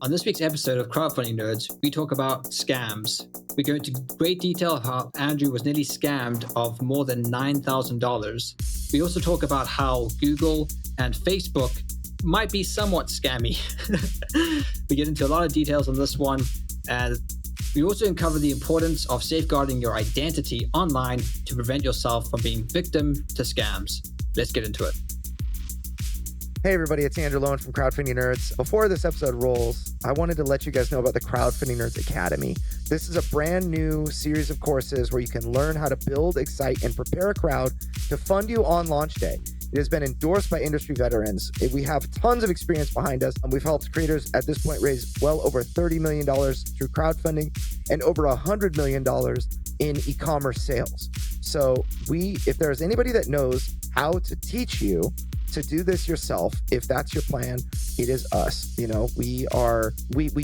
On this week's episode of Crowdfunding Nerds, we talk about scams. We go into great detail of how Andrew was nearly scammed of more than $9,000. We also talk about how Google and Facebook might be somewhat scammy. We get into a lot of details on this one, and we also uncover the importance of safeguarding your identity online to prevent yourself from being victim to scams. Let's get into it. Hey everybody, it's Andrew Loewen from Crowdfunding Nerds. Before this episode rolls, I wanted to let you guys know about the Crowdfunding Nerds Academy. This is a brand new series of courses where you can learn how to build, excite, and prepare a crowd to fund you on launch day. It has been endorsed by industry veterans. We have tons of experience behind us, and we've helped creators at this point raise well over $30 million through crowdfunding and over $100 million in e-commerce sales. So if there's anybody that knows how to teach you to do this yourself, if that's your plan, it is us. You know, we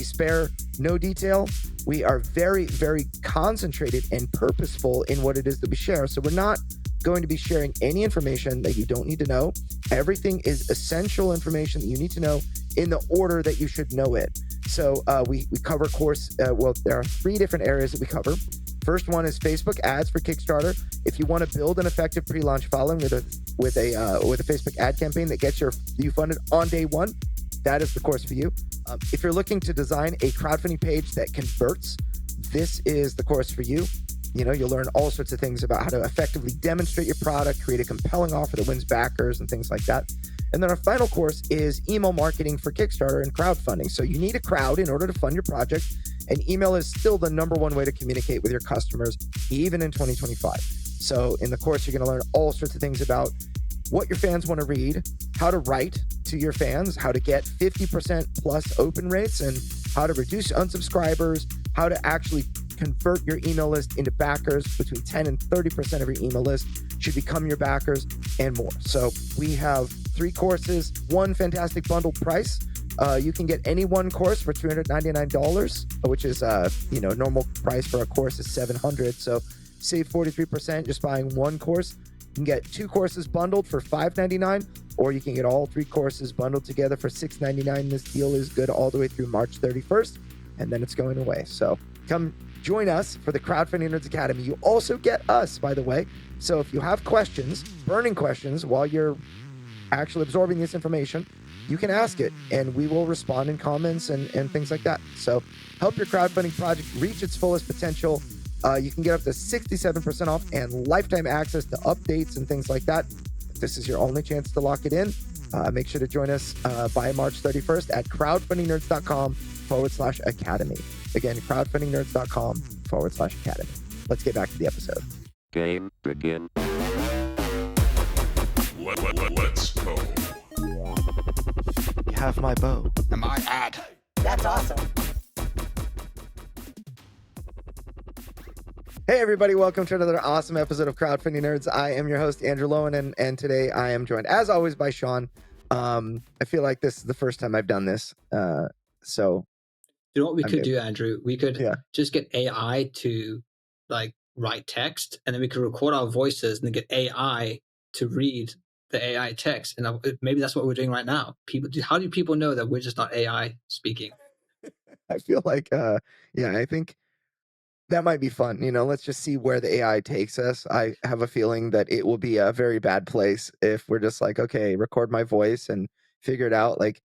spare no detail. We are very, very concentrated and purposeful in what it is that we share. So we're not going to be sharing any information that you don't need to know. Everything is essential information that you need to know in the order that you should know it. So we cover there are 3 different areas that we cover. First one is Facebook ads for Kickstarter. If you want to build an effective pre-launch following with a Facebook ad campaign that gets you funded on day one, that is the course for you. If you're looking to design a crowdfunding page that converts, this is the course for you. You know, you'll learn all sorts of things about how to effectively demonstrate your product, create a compelling offer that wins backers and things like that. And then our final course is email marketing for Kickstarter and crowdfunding. So you need a crowd in order to fund your project, and email is still the number one way to communicate with your customers, even in 2025. So in the course, you're going to learn all sorts of things about what your fans want to read, how to write to your fans, how to get 50% plus open rates, and how to reduce unsubscribers, how to actually convert your email list into backers. Between 10 and 30% of your email list should become your backers, and more. So we have 3 courses, one fantastic bundled price. You can get any one course for $399, which is normal price for a course is $700. So save 43% just buying one course. You can get 2 courses bundled for $599, or you can get all 3 courses bundled together for $699. This deal is good all the way through March 31st, and then it's going away. So come join us for the Crowdfunding Nerds Academy. You also get us, by the way. So if you have questions, burning questions, while you're actually absorbing this information, you can ask it, and we will respond in comments and things like that. So help your crowdfunding project reach its fullest potential. You can get up to 67% off and lifetime access to updates and things like that. This is your only chance to lock it in. Make sure to join us by March 31st at crowdfundingnerds.com/academy. Again, crowdfundingnerds.com/academy. Let's get back to the episode. Game begin. Let's go. You have my bow. Am I ad? That's awesome. Hey everybody, welcome to another awesome episode of Crowdfunding Nerds. I am your host, Andrew Loewen, and today I am joined, as always, by Sean. I feel like this is the first time I've done this. So You know what we could do, Andrew? We could just get AI to write text, and then we could record our voices and then get AI to read the AI text. And maybe that's what we're doing right now. How do people know that we're just not AI speaking? I feel like, I think that might be fun. You know, let's just see where the AI takes us. I have a feeling that it will be a very bad place if we're just like, okay, record my voice and figure it out. Like,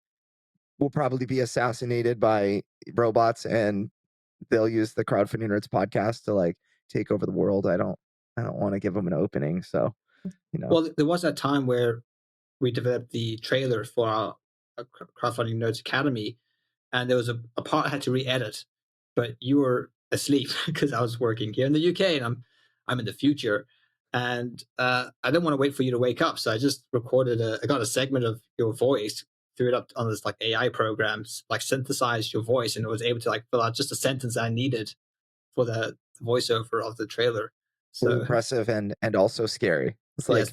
we'll probably be assassinated by robots, and they'll use the Crowdfunding Nerds podcast to take over the world. I don't want to give them an opening. So, Well, there was that time where we developed the trailer for our Crowdfunding Nerds Academy, and there was a part I had to re-edit, but you were asleep because I was working here in the UK, and I'm in the future, and I didn't want to wait for you to wake up, so I just recorded I got a segment of your voice, threw it up on this AI program, synthesized your voice, and it was able to fill out just a sentence I needed for the voiceover of the trailer. So impressive and also scary. It's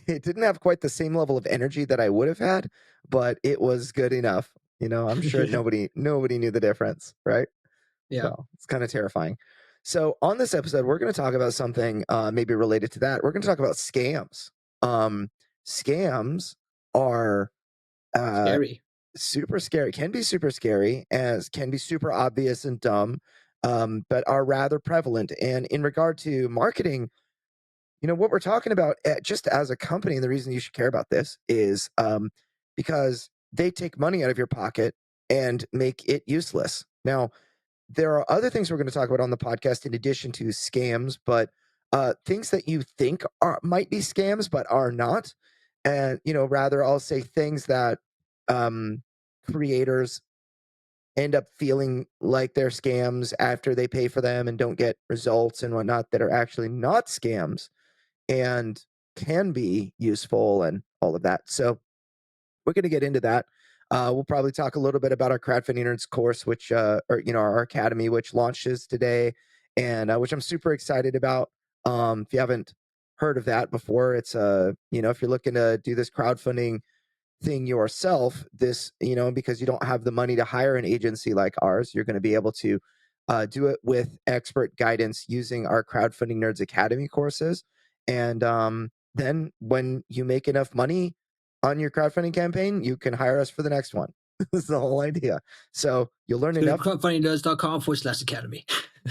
it didn't have quite the same level of energy that I would have had, but it was good enough. I'm sure nobody knew the difference, right? Yeah. So it's kind of terrifying. So on this episode, we're going to talk about something maybe related to that. We're going to talk about scams. Scams are scary. super scary, can be super scary, as can be super obvious and dumb, but are rather prevalent. And in regard to marketing, what we're talking about, just as a company, and the reason you should care about this is because they take money out of your pocket and make it useless. Now, there are other things we're going to talk about on the podcast in addition to scams, but things that you think might be scams but are not, and rather I'll say things that um, creators end up feeling like they're scams after they pay for them and don't get results and whatnot, that are actually not scams and can be useful and all of that. So we're going to get into that. We'll probably talk a little bit about our Crowdfunding Nerds course, which, or our academy, which launches today, and which I'm super excited about. If you haven't heard of that before, it's if you're looking to do this crowdfunding thing yourself, because you don't have the money to hire an agency like ours, you're going to be able to do it with expert guidance using our Crowdfunding Nerds Academy courses. And then when you make enough money on your crowdfunding campaign, you can hire us for the next one. That's the whole idea. So you'll learn So enough. crowdfundingnerds.com/academy.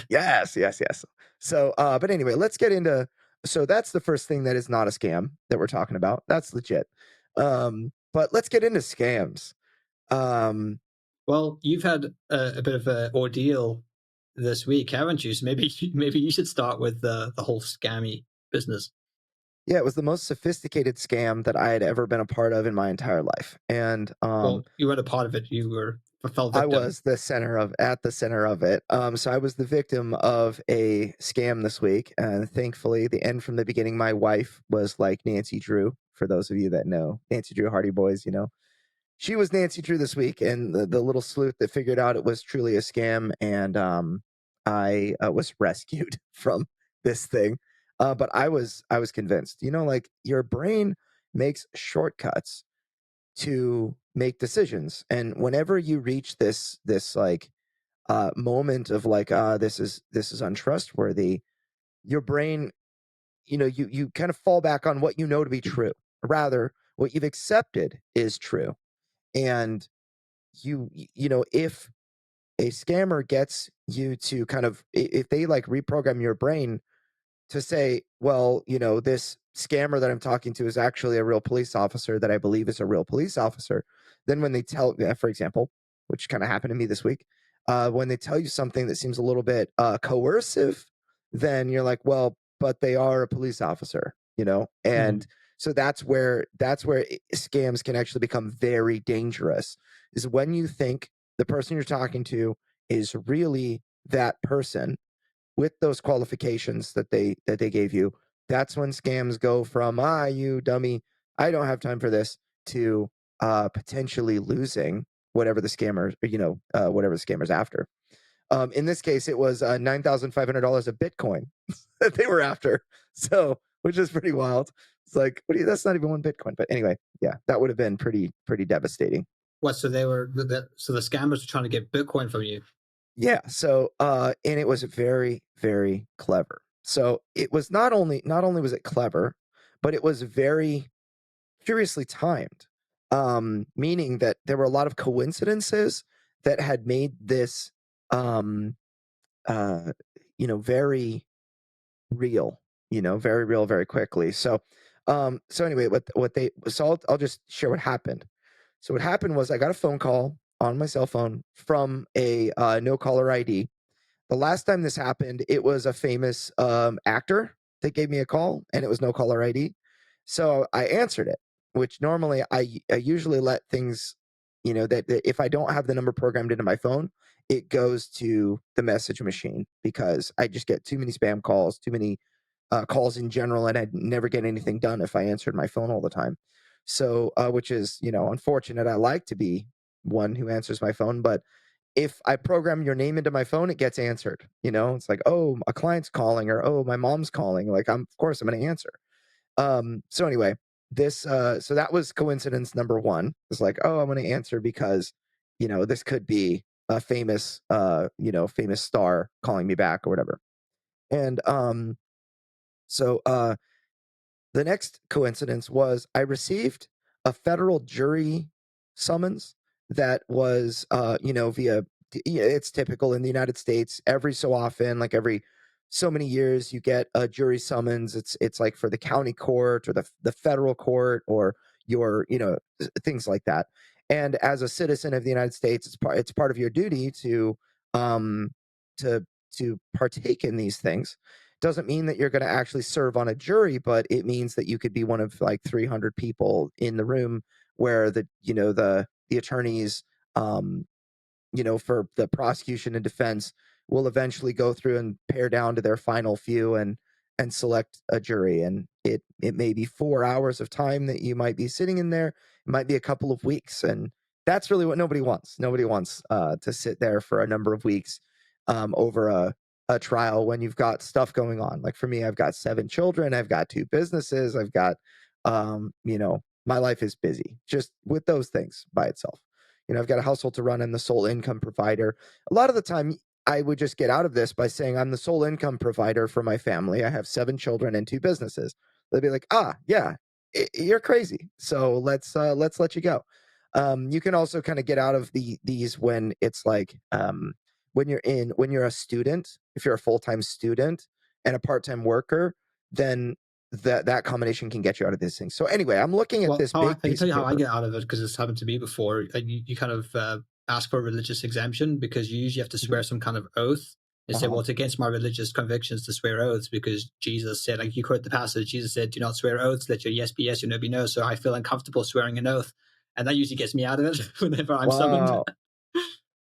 Yes, yes, yes. So, but anyway, let's get into. So that's the first thing that is not a scam that we're talking about. That's legit. But let's get into scams. Um, Well, you've had a bit of an ordeal this week, haven't you? So maybe you should start with the whole scammy business. yeah, it was the most sophisticated scam that I had ever been a part of in my entire life, and Well, you weren't a part of it. You were a fellow I victim. was at the center of it. So I was the victim of a scam this week, and thankfully, the end from the beginning. My wife was like Nancy Drew. For those of you that know Nancy Drew, Hardy Boys, she was Nancy Drew this week, and the little sleuth that figured out it was truly a scam, and I was rescued from this thing. But I was convinced. Like your brain makes shortcuts to make decisions, and whenever you reach this like moment of like this is untrustworthy, your brain, you kind of fall back on what you know to be true, rather what you've accepted is true. And if a scammer gets you to kind of, if they like reprogram your brain to say, well, this scammer that I'm talking to is actually a real police officer that I believe is a real police officer. Then when they tell, for example, which kind of happened to me this week, when they tell you something that seems a little bit coercive, then you're like, well, but they are a police officer, and so that's where scams can actually become very dangerous. Is when you think the person you're talking to is really that person with those qualifications that they gave you. That's when scams go from you dummy, I don't have time for this, to potentially losing whatever the scammer, whatever the scammer's after. In this case, it was $9,500 of Bitcoin that they were after. So, which is pretty wild. It's like, that's not even one Bitcoin. But anyway, yeah, that would have been pretty devastating. What? So they were so the scammers were trying to get Bitcoin from you. Yeah. So, and it was very, very clever. So it was not only was it clever, but it was very curiously timed. Meaning that there were a lot of coincidences that had made this, um, very real. Very real, very quickly. So anyway, I'll just share what happened. So what happened was I got a phone call on my cell phone from a no caller ID. The last time this happened, it was a famous actor that gave me a call, and it was no caller ID. So I answered it, which normally I usually let things, that if I don't have the number programmed into my phone, it goes to the message machine, because I just get too many spam calls, too many calls in general, and I'd never get anything done if I answered my phone all the time. So, which is, unfortunate. I like to be one who answers my phone, but if I program your name into my phone, it gets answered. It's like, oh, a client's calling, or oh, my mom's calling. Like, of course I'm going to answer. So anyway, so that was coincidence number one. It's like, oh, I'm going to answer because, this could be a famous star calling me back or whatever. And so the next coincidence was I received a federal jury summons that was, via. It's typical in the United States. Every so often, like every so many years, you get a jury summons. It's like for the county court or the federal court or your things like that. And as a citizen of the United States, it's part of your duty um to partake in these things. Doesn't mean that you're going to actually serve on a jury, but it means that you could be one of like 300 people in the room where the attorneys, um, for the prosecution and defense will eventually go through and pare down to their final few and select a jury. And it may be 4 hours of time that you might be sitting in there. It might be a couple of weeks, and that's really what nobody wants. Nobody wants to sit there for a number of weeks over a trial when you've got stuff going on. Like for me, I've got 7 children, I've got 2 businesses, I've got my life is busy just with those things by itself. I've got a household to run. I'm the sole income provider. A lot of the time, I would just get out of this by saying I'm the sole income provider for my family. I have 7 children and 2 businesses. They'd be like, yeah, you're crazy. So let's let you go. You can also kind of get out of these when it's like when you're a student. If you're a full-time student and a part-time worker, then that combination can get you out of these things. So anyway, I'm looking at Well, this big I can piece tell of you how I paper. get out of it because it's happened to me before. You kind of ask for a religious exemption because you usually have to Mhm. swear some kind of oath. And say, Uh-huh. well, it's against my religious convictions to swear oaths because Jesus said, like you quote the passage, Jesus said, do not swear oaths, let your yes be yes, your no be no. So I feel uncomfortable swearing an oath. And that usually gets me out of it whenever I'm summoned. Wow.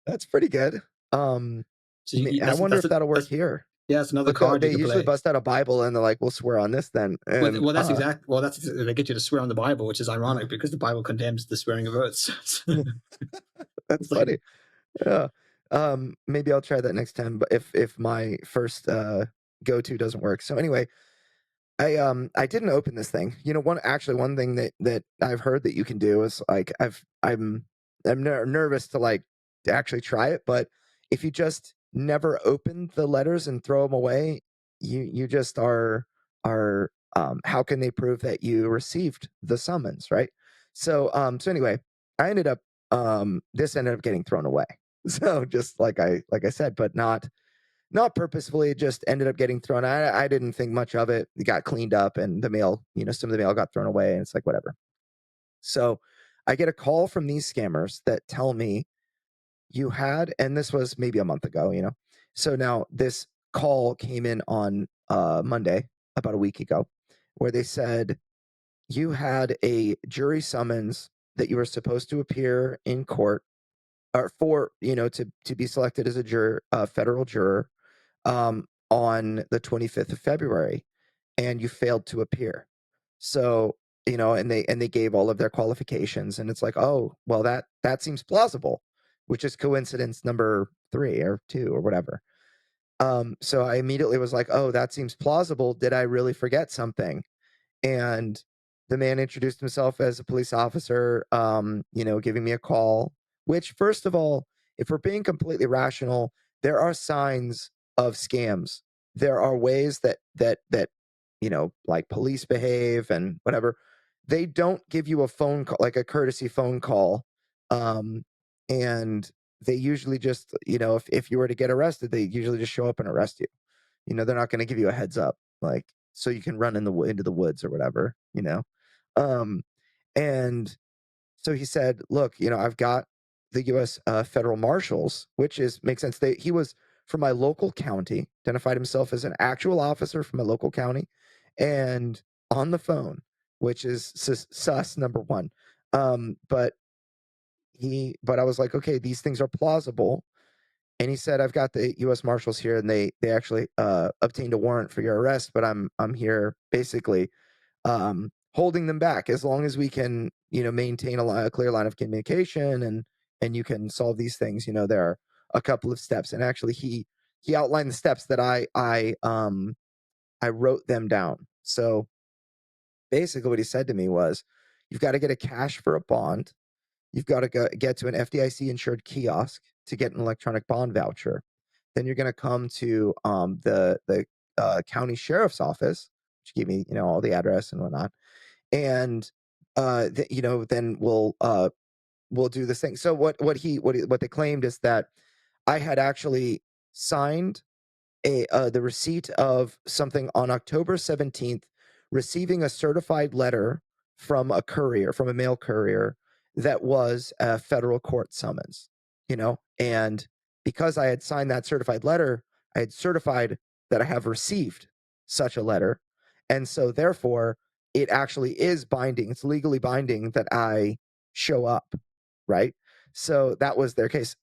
That's pretty good. Um, So I wonder if that'll work that's here. yeah, that's another But card you they can usually play. bust out a Bible and they're like, "We'll swear on this then." And They get you to swear on the Bible, which is ironic because the Bible condemns the swearing of oaths. that's It's like funny. Yeah. Maybe I'll try that next time. But if my first go to doesn't work, so anyway, I didn't open this thing. One thing that I've heard that you can do is like I'm nervous to like to actually try it, but if you just never open the letters and throw them away, you just how can they prove that you received the summons, right? So anyway, I ended up this ended up getting thrown away. So just like I said, but not purposefully. It just ended up getting thrown. I didn't think much of it. It got cleaned up, and the mail, some of the mail got thrown away, and it's like whatever. So I get a call from these scammers that tell me and this was maybe a month ago. So now this call came in on Monday, about a week ago, where they said you had a jury summons that you were supposed to appear in court or for to be selected as a federal juror on the 25th of February, and you failed to appear. So, and they gave all of their qualifications, and it's like, oh, well, that seems plausible, which is coincidence number 3 or 2 or whatever. So I immediately was like, oh, that seems plausible. Did I really forget something? And the man introduced himself as a police officer, giving me a call, which, first of all, if we're being completely rational, there are signs of scams. There are ways that like police behave and whatever. They don't give you a phone call, like a courtesy phone call. Um, and they usually just, if you were to get arrested, they usually just show up and arrest you. They're not going to give you a heads up, like so you can run into the woods or whatever. Um, and so he said, "Look, I've got the U.S. Federal Marshals, which makes sense. He was from my local county, identified himself as an actual officer from my local county, and on the phone, which is sus number one. But I was like, okay, these things are plausible. And he said, "I've got the U.S. Marshals here, and they actually obtained a warrant for your arrest, but I'm here basically holding them back as long as we can, maintain a clear line of communication and you can solve these things. There are a couple of steps." And actually, he outlined the steps that I wrote them down. So basically, what he said to me was, "You've got to get a cash for a bond. You've got to get to an FDIC insured kiosk to get an electronic bond voucher. Then you're going to come to the county sheriff's office, which gave me all the address and whatnot, and then we'll we'll do this thing. So what they claimed is that I had actually signed the receipt of something on October 17th, receiving a certified letter from a courier, from a mail courier, that was a federal court summons, and because I had signed that certified letter, I had certified that I have received such a letter. And so therefore it actually is binding. It's legally binding that I show up. Right. So that was their case.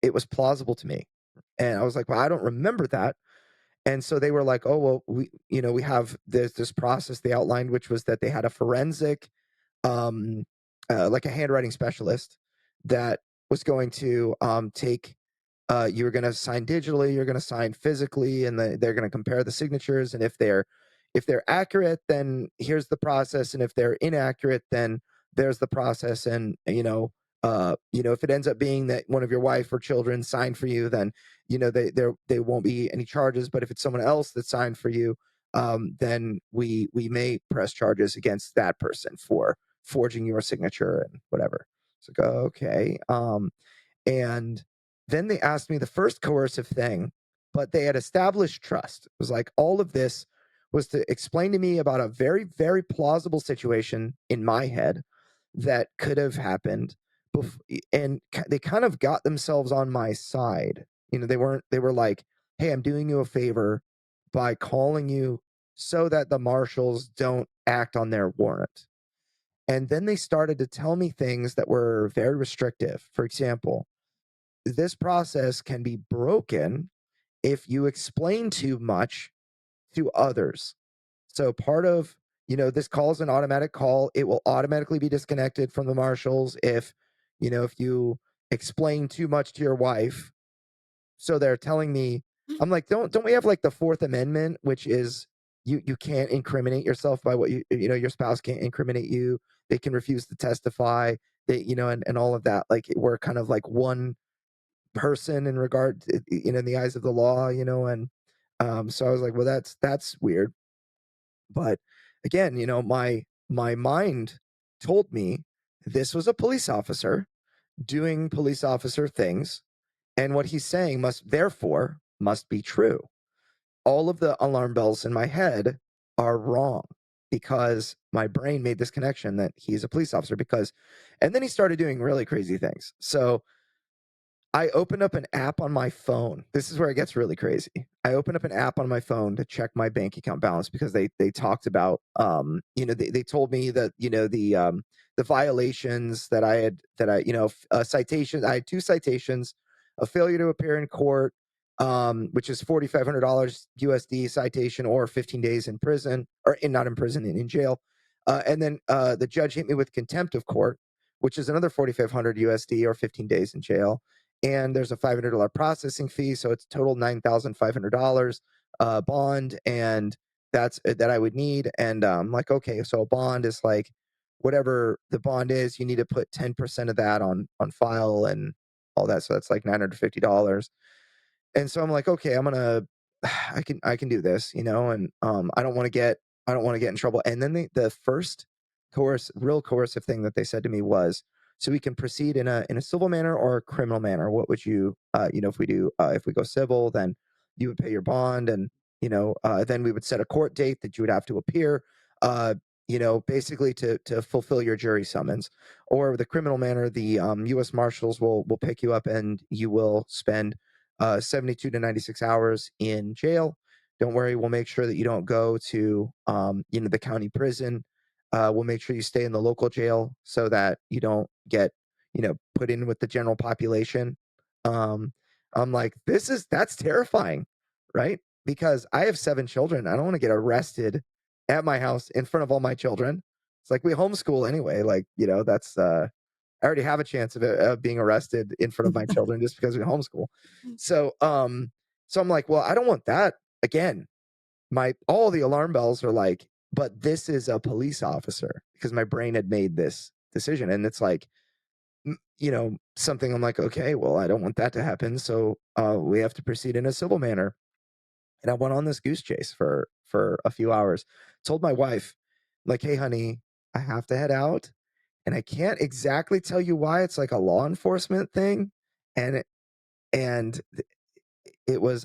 It was plausible to me. And I was like, well, I don't remember that. And so they were like, oh, well, we have this process they outlined, which was that they had a forensic, um, like a handwriting specialist that was going to take, you were going to sign digitally, you're going to sign physically, and they're going to compare the signatures. And if they're accurate, then here's the process. And if they're inaccurate, then there's the process. And if it ends up being that one of your wife or children signed for you, then they won't be any charges. But if it's someone else that signed for you, then we may press charges against that person for forging your signature and whatever. It's like, okay. And then they asked me the first coercive thing, but they had established trust. It was like all of this was to explain to me about a very, very plausible situation in my head that could have happened. And they kind of got themselves on my side. They were like, hey, I'm doing you a favor by calling you so that the marshals don't act on their warrant. And then they started to tell me things that were very restrictive. For example, this process can be broken if you explain too much to others. So part of, this call is an automatic call. It will automatically be disconnected from the marshals if you explain too much to your wife. So they're telling me, I'm like, don't we have like the Fourth Amendment, which is you can't incriminate yourself by what your spouse can't incriminate you. They can refuse to testify. And all of that. Like we're kind of like one person in regard to, in the eyes of the law, and so I was like, well, that's weird. But again, my mind told me this was a police officer doing police officer things, and what he's saying must be true. All of the alarm bells in my head are wrong because my brain made this connection that he's a police officer and then he started doing really crazy things. So I opened up an app on my phone. This is where it gets really crazy. I opened up an app on my phone to check my bank account balance because they talked about they told me that the violations that citations. I had 2 citations, a failure to appear in court, which is $4,500 USD citation or 15 days in prison not in prison in jail, and then the judge hit me with contempt of court, which is another 4,500 USD or 15 days in jail. And there's a $500 processing fee, so it's total $9,500 bond, and that I would need. And like, okay, so a bond is like whatever the bond is, you need to put 10% of that on file and all that, so that's like $950. And so I'm like, okay, I can do this, and I don't want to get in trouble. And then the first real coercive thing that they said to me was, so we can proceed in a civil manner or a criminal manner. What would you, if we go civil, then you would pay your bond, and then we would set a court date that you would have to appear, basically to fulfill your jury summons. Or the criminal manner, the U.S. Marshals will pick you up and you will spend 72 to 96 hours in jail. Don't worry, we'll make sure that you don't go to the county prison. We'll make sure you stay in the local jail so that you don't get put in with the general population. I'm like, that's terrifying, right? Because I have 7 children. I don't want to get arrested at my house in front of all my children. It's like we homeschool anyway. Like, that's I already have a chance of being arrested in front of my children just because we homeschool. So I'm like, well, I don't want that. Again, all the alarm bells are like, but this is a police officer, because my brain had made this decision. And it's like, something I'm like, okay, well, I don't want that to happen. So we have to proceed in a civil manner. And I went on this goose chase for a few hours, told my wife, like, hey, honey, I have to head out. and I can't exactly tell you why. It's like a law enforcement thing, and and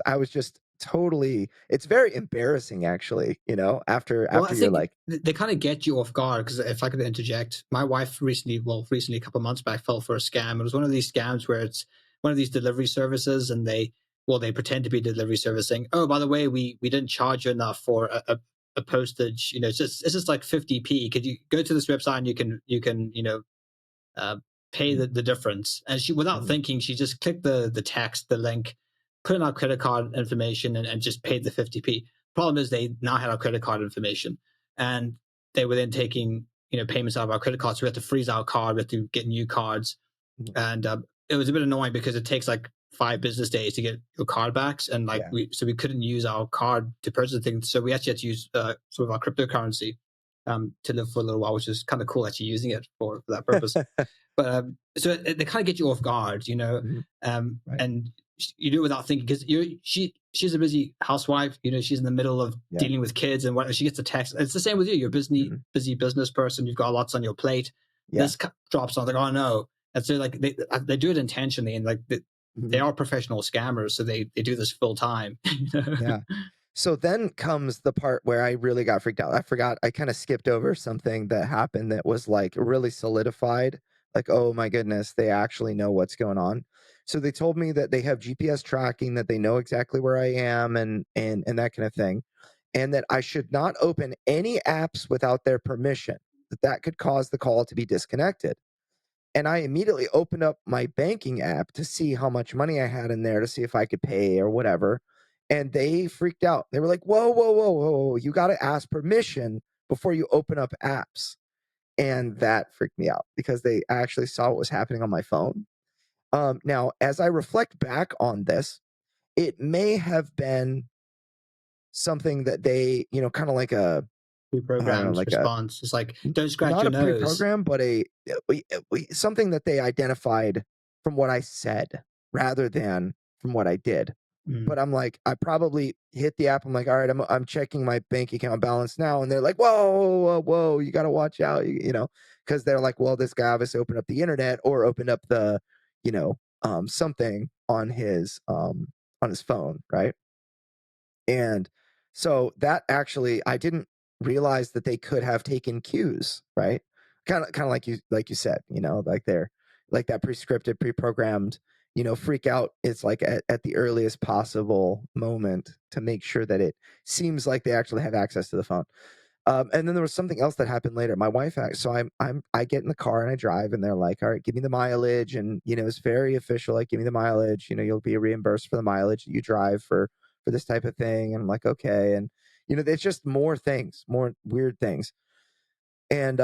I was just totally, it's very embarrassing actually, Well, I after you're think like, they kind of get you off guard because if I could interject, my wife recently, a couple of months back, fell for a scam. It was one of these scams where it's one of these delivery services, and they pretend to be delivery servicing. Oh, by the way, we didn't charge you enough for a postage. It's just like 50p. Could you go to this website and you can uh, pay mhm, the difference. And she, without mhm, thinking, she just clicked the text, the link, put in our credit card information, and just paid the 50p. Problem is, they now had our credit card information, and they were then taking payments out of our credit cards. So we had to freeze our card. We had to get new cards, mhm. and it was a bit annoying because it takes like 5 business days to get your card backs, and like Yeah. we couldn't use our card to purchase things, so we actually had to use sort of our cryptocurrency to live for a little while, which is kind of cool actually using it for that purpose. But so they kind of get you off guard, Mhm. Right. and you do it without thinking because she's a busy housewife. She's in the middle of Yeah. dealing with kids, and what she gets a text. It's the same with you. You're a Mhm. busy business person. You've got lots on your plate. Yeah. This drops on, like, oh no. And so like they do it intentionally, and like they Mhm. are professional scammers, so they do this full time. Yeah. So then comes the part where I really got freaked out. I forgot, I kind of skipped over something that happened that was like really solidified. Like, oh my goodness, they actually know what's going on. So they told me that they have GPS tracking, that they know exactly where I am and that kind of thing. And that I should not open any apps without their permission, that could cause the call to be disconnected. And I immediately opened up my banking app to see how much money I had in there to see if I could pay or whatever. And they freaked out. They were like, whoa, whoa, whoa, whoa, whoa. You got to ask permission before you open up apps. And that freaked me out because they actually saw what was happening on my phone. Now, as I reflect back on this, it may have been something that they, kind of like I don't know, Pre-programmed like response. It's like, don't scratch not your a nose. pre-program, but something that they identified from what I said rather than from what I did. Mm, But I'm like, I probably hit the app. I'm like, all right, I'm checking my bank account balance now, and they're like, whoa, whoa, whoa, you got to watch out, because they're like, well, this guy obviously opened up the internet or opened up the, something on his phone, right? And so that actually, I didn't realize that they could have taken cues, right? Kind of like you said, like they're like that prescripted, pre-programmed, freak out. It's like at the earliest possible moment to make sure that it seems like they actually have access to the phone. And then there was something else that happened later. My wife, so I get in the car and I drive, and they're like, "All right, give me the mileage," and it's very official. Like, give me the mileage. You'll be reimbursed for the mileage that you drive for this type of thing. And I'm like, okay, and it's just more things, more weird things. And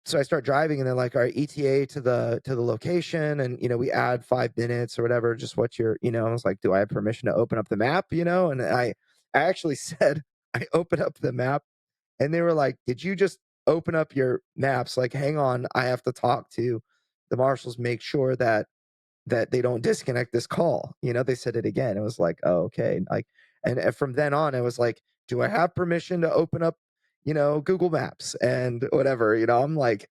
so I start driving, and they're like, "All right, ETA to the location," and we add 5 minutes or whatever. Just what you're, I was like, "Do I have permission to open up the map?" And I actually said, I open up the map, and they were like, "Did you just open up your maps? Like, hang on, I have to talk to the marshals, make sure that they don't disconnect this call." They said it again. It was like, "Oh, okay." Like, and from then on, it was like, "Do I have permission to open up, Google Maps and whatever?" I'm like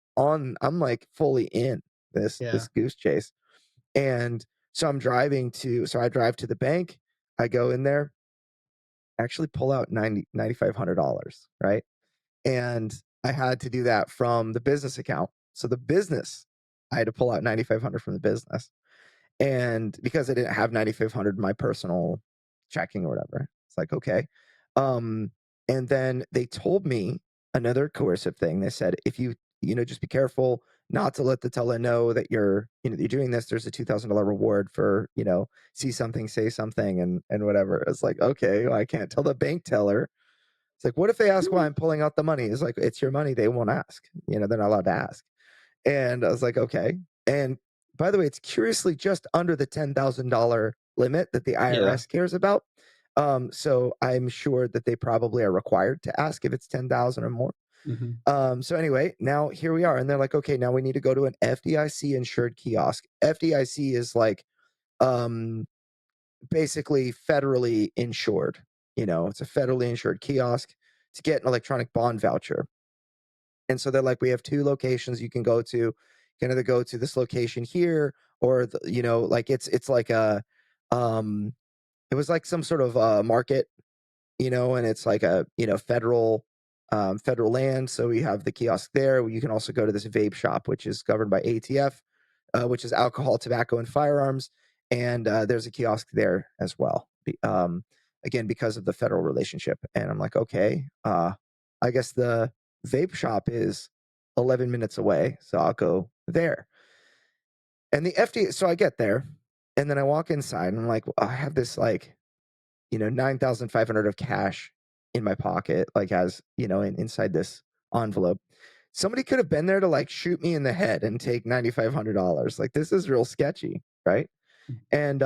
fully in this yeah. goose chase. And so I drive to the bank. I go in there, actually pull out $9,500, right? And I had to do that from the business account. So the business, I had to pull out 9,500 from the business, and because I didn't have 9,500 in my personal checking or whatever. It's like, okay. Um, and then they told me another coercive thing. They said, if just be careful not to let the teller know that you're doing this. There's a $2,000 reward for, see something, say something, and whatever. It's like, okay, well, I can't tell the bank teller. It's like, what if they ask why I'm pulling out the money? It's like, it's your money. They won't ask. They're not allowed to ask. And I was like, okay. And by the way, it's curiously just under the $10,000 limit that the Yeah. IRS cares about. So I'm sure that they probably are required to ask if it's 10,000 or more. Hmm. So anyway, now here we are, and they're like, okay, now we need to go to an FDIC insured kiosk. FDIC is like, basically federally insured. It's a federally insured kiosk to get an electronic bond voucher. And so they're like, we have 2 locations you can go to. You can either go to this location here, or like it's like it was like some sort of market, and it's like a federal land. So we have the kiosk there. You can also go to this vape shop, which is governed by ATF, which is alcohol, tobacco, and firearms. And there's a kiosk there as well. Again, because of the federal relationship. And I'm like, okay, I guess the vape shop is 11 minutes away, so I'll go there. And the FDA, so I get there, and then I walk inside, and I'm like, well, I have this like, 9,500 of cash in my pocket, like inside this envelope. Somebody could have been there to like shoot me in the head and take $9,500. Like, this is real sketchy, right? And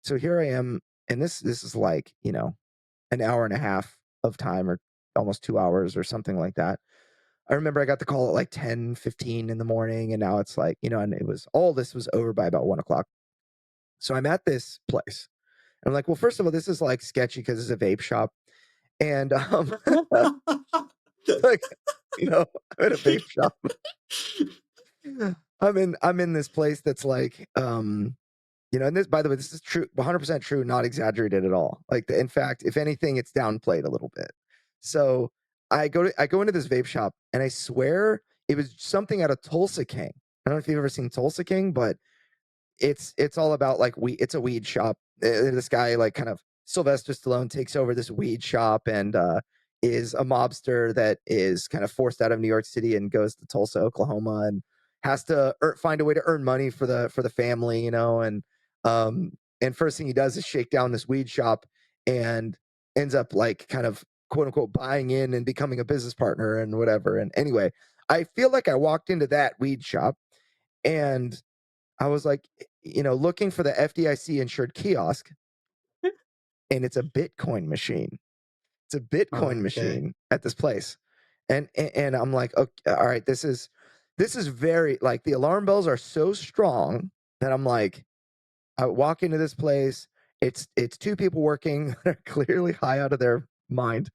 so here I am, and this is like, an hour and a half of time, or almost 2 hours or something like that. I remember I got the call at like 10:15 in the morning, and now it's like, and all this was over by about 1 o'clock. So I'm at this place. I'm like, well, first of all, this is like sketchy because it's a vape shop. And like, I'm at a vape shop. I'm in this place that's like, and this, by the way, this is true, 100% true, not exaggerated at all. Like, in fact, if anything, it's downplayed a little bit. So I go into this vape shop, and I swear it was something out of Tulsa King. I don't know if you've ever seen Tulsa King, but it's all about like it's a weed shop. This guy, like, kind of Sylvester Stallone, takes over this weed shop, and is a mobster that is kind of forced out of New York City and goes to Tulsa, Oklahoma, and has to find a way to earn money for the family, and first thing he does is shake down this weed shop, and ends up like kind of quote unquote buying in and becoming a business partner and whatever. And anyway, I feel like I walked into that weed shop, and I was like, looking for the FDIC insured kiosk, and it's a Bitcoin machine. It's a Bitcoin Okay. machine at this place. And I'm like, okay, all right, this is very, like, the alarm bells are so strong that I'm like, I walk into this place. It's 2 people working that are clearly high out of their mind.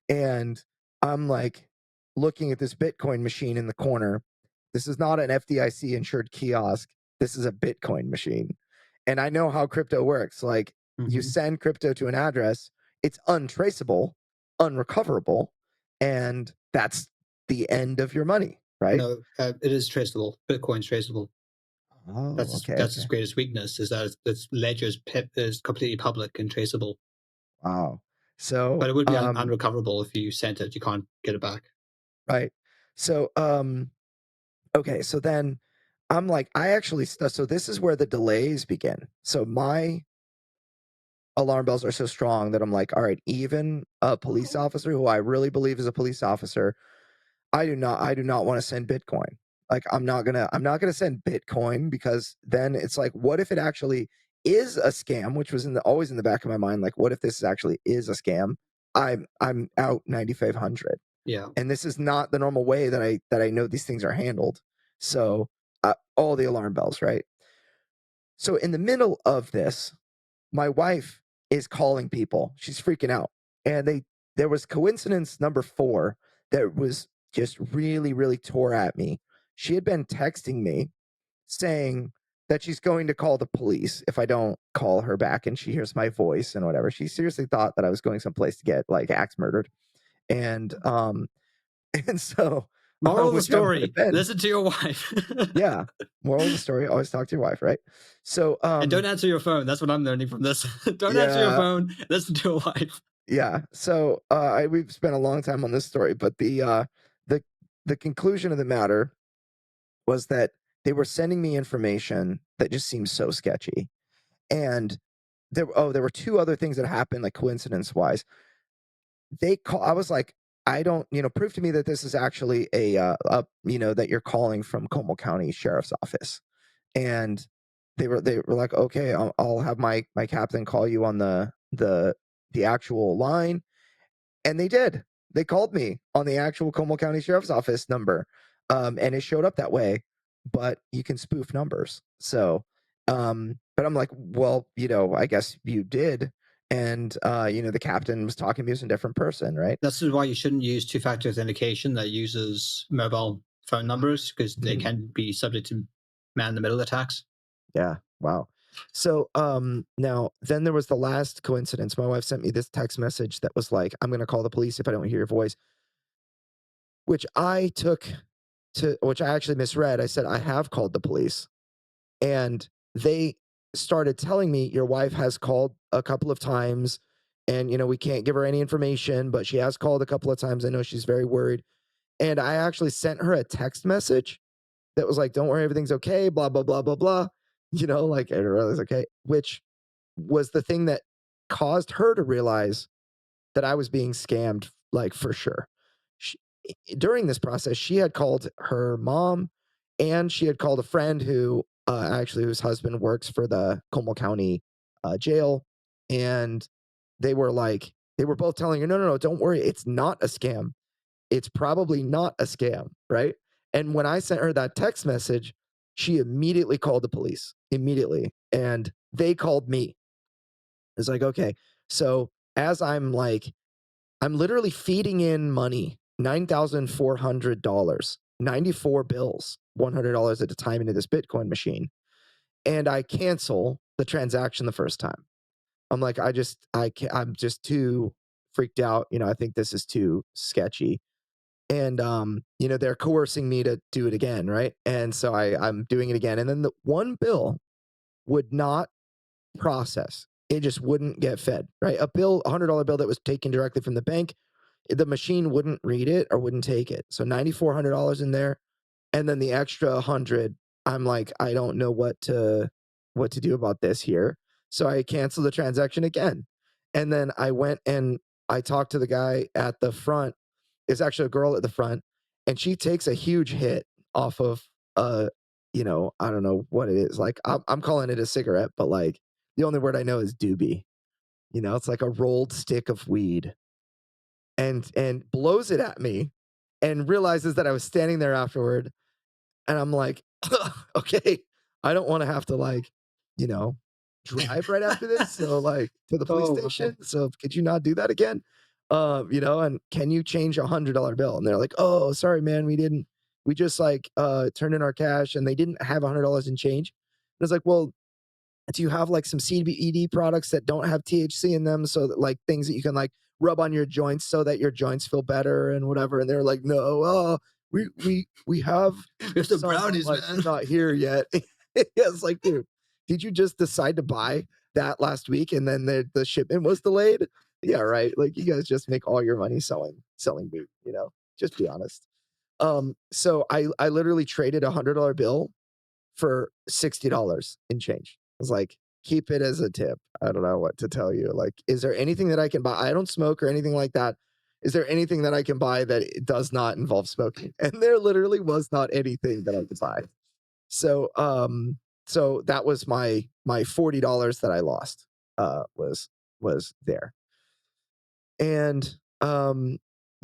And I'm like looking at this Bitcoin machine in the corner. This is not an FDIC insured kiosk. This is a Bitcoin machine. And I know how crypto works. Like, you send crypto to an address, it's untraceable, unrecoverable, and that's the end of your money, right? No, it is traceable. Bitcoin's traceable. Oh, That's okay. its greatest weakness, is that its ledger is completely public and traceable. Wow. So, But it would be unrecoverable if you sent it. You can't get it back. right. So, okay. So then I'm like, so this is where the delays begin. So my alarm bells are so strong that I'm like, all right, even a police officer who I really believe is a police officer, I do not want to send Bitcoin. Like, I'm not gonna send Bitcoin, because then it's like, what if it actually is a scam, which was always in the back of my mind. Like, what if this actually is a scam? I'm out 9,500. Yeah. And this is not the normal way that I know these things are handled. So all the alarm bells, right? So in the middle of this, my wife is calling people. She's freaking out. And there was coincidence number 4 that was just really, really tore at me. She had been texting me saying that she's going to call the police if I don't call her back and she hears my voice and whatever. She seriously thought that I was going someplace to get like axe murdered. And and so Moral of the which I would story: have been. listen to your wife. Yeah. Moral of the story: always talk to your wife, right? So And don't answer your phone. That's what I'm learning from this. Don't answer your Yeah. phone. Listen to your wife. Yeah. So we've spent a long time on this story, but the conclusion of the matter was that they were sending me information that just seemed so sketchy. And there were 2 other things that happened, like, coincidence wise. I was like, I don't, prove to me that this is actually that you're calling from Como County Sheriff's Office. And they were like, okay, I'll have my captain call you on the actual line. And they did. They called me on the actual Como County Sheriff's Office number. And it showed up that way, but you can spoof numbers. So, but I'm like, well, I guess you did. and the captain was talking to me as a different person, right? This is why you shouldn't use two-factor authentication that uses mobile phone numbers, because they Mhm. can be subject to man-in-the-middle attacks. Yeah. Wow. So now then there was the last coincidence. My wife sent me this text message that was like, I'm gonna call the police if I don't hear your voice, which I took which I actually misread. I said, I have called the police. And they started telling me, your wife has called a couple of times, and we can't give her any information, but she has called a couple of times. I know she's very worried. And I actually sent her a text message that was like, don't worry, everything's okay, blah, blah, blah, blah, blah. Like everything's okay, which was the thing that caused her to realize that I was being scammed, like for sure. She, during this process, she had called her mom, and she had called a friend who actually whose husband works for the Como County jail, and they were both telling her, no, no, no, don't worry, it's not a scam. It's probably not a scam, right? And when I sent her that text message, she immediately called the police, immediately, and they called me. It's like, okay, so as I'm literally feeding in money, $9,400, 94 bills, $100 at a time into this Bitcoin machine. And I cancel the transaction the first time. I'm like, I'm just too freaked out. I think this is too sketchy. And, they're coercing me to do it again. Right. And so I'm doing it again. And then the one bill would not process. It just wouldn't get fed, right? $100 bill that was taken directly from the bank, the machine wouldn't read it or wouldn't take it. So $9,400 in there, and then the extra 100. I'm like, I don't know what to do about this here. So I canceled the transaction again, and then I went and I talked to the guy at the front. It's actually a girl at the front, and she takes a huge hit off of I don't know what it is. Like I'm calling it a cigarette, but like the only word I know is doobie. It's like a rolled stick of weed, and blows it at me, and realizes that I was standing there afterward, and I'm like, okay, I don't want to have to you know, drive right after this. So to the police Oh, station. So could you not do that again? And can you change $100 bill? And they're like, oh, sorry, man, we just turned in our cash, and they didn't have $100 in change. And I was like, well, do you have some CBD products that don't have THC in them, so that things that you can rub on your joints so that your joints feel better and whatever? And they're like, no, we have there's the some, brownies, man. not here yet. Yeah, it's like, dude, did you just decide to buy that last week and then the shipment was delayed? Yeah, right. Like, you guys just make all your money selling weed, just be honest. So I literally traded $100 bill for $60 in change. I was like, keep it as a tip. I don't know what to tell you. Like, is there anything that I can buy? I don't smoke or anything like that. Is there anything that I can buy that does not involve smoking? And there literally was not anything that I could buy. So that was my $40 that I lost, was there. And the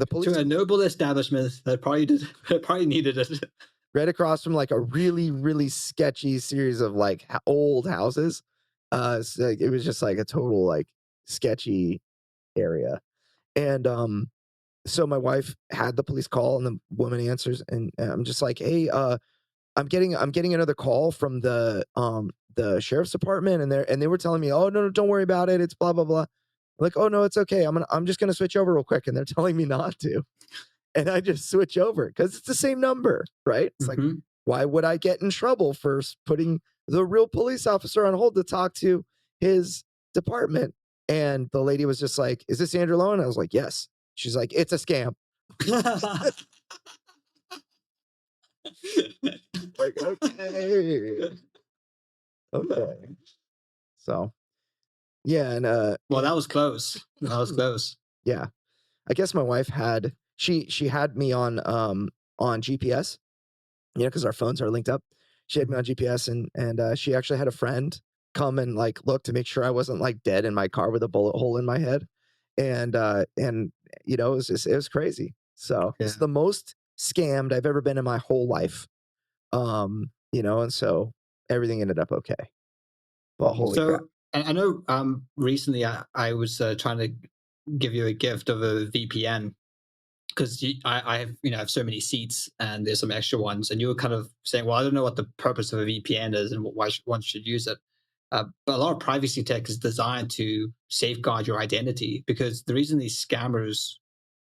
police, To a noble establishment that probably needed it. right across from a really, really sketchy series of old houses. So, it was just a total sketchy area. And so my wife had the police call, and the woman answers, and I'm just like, hey, I'm getting another call from the sheriff's department, and they were telling me, oh, no, no, don't worry about it, it's blah blah blah. I'm like, oh no, it's okay. I'm just gonna switch over real quick, and they're telling me not to. And I just switch over because it's the same number, right? It's like, why would I get in trouble for putting the real police officer on hold to talk to his department? And the lady was just like, is this Andrew Loewen? I was like, yes. She's like, it's a scam. Like, okay. Okay. So, yeah. And, well, that was close. That was close. Yeah. I guess my wife she had me on GPS, because our phones are linked up. She had me on GPS, and she actually had a friend come and look to make sure I wasn't dead in my car with a bullet hole in my head. And it was crazy. So it's the most scammed I've ever been in my whole life. And so everything ended up okay. But holy crap. And I know recently I was trying to give you a gift of a VPN because I have have so many seats and there's some extra ones, and you were kind of saying, well, I don't know what the purpose of a VPN is and why one should use it. But a lot of privacy tech is designed to safeguard your identity, because the reason these scammers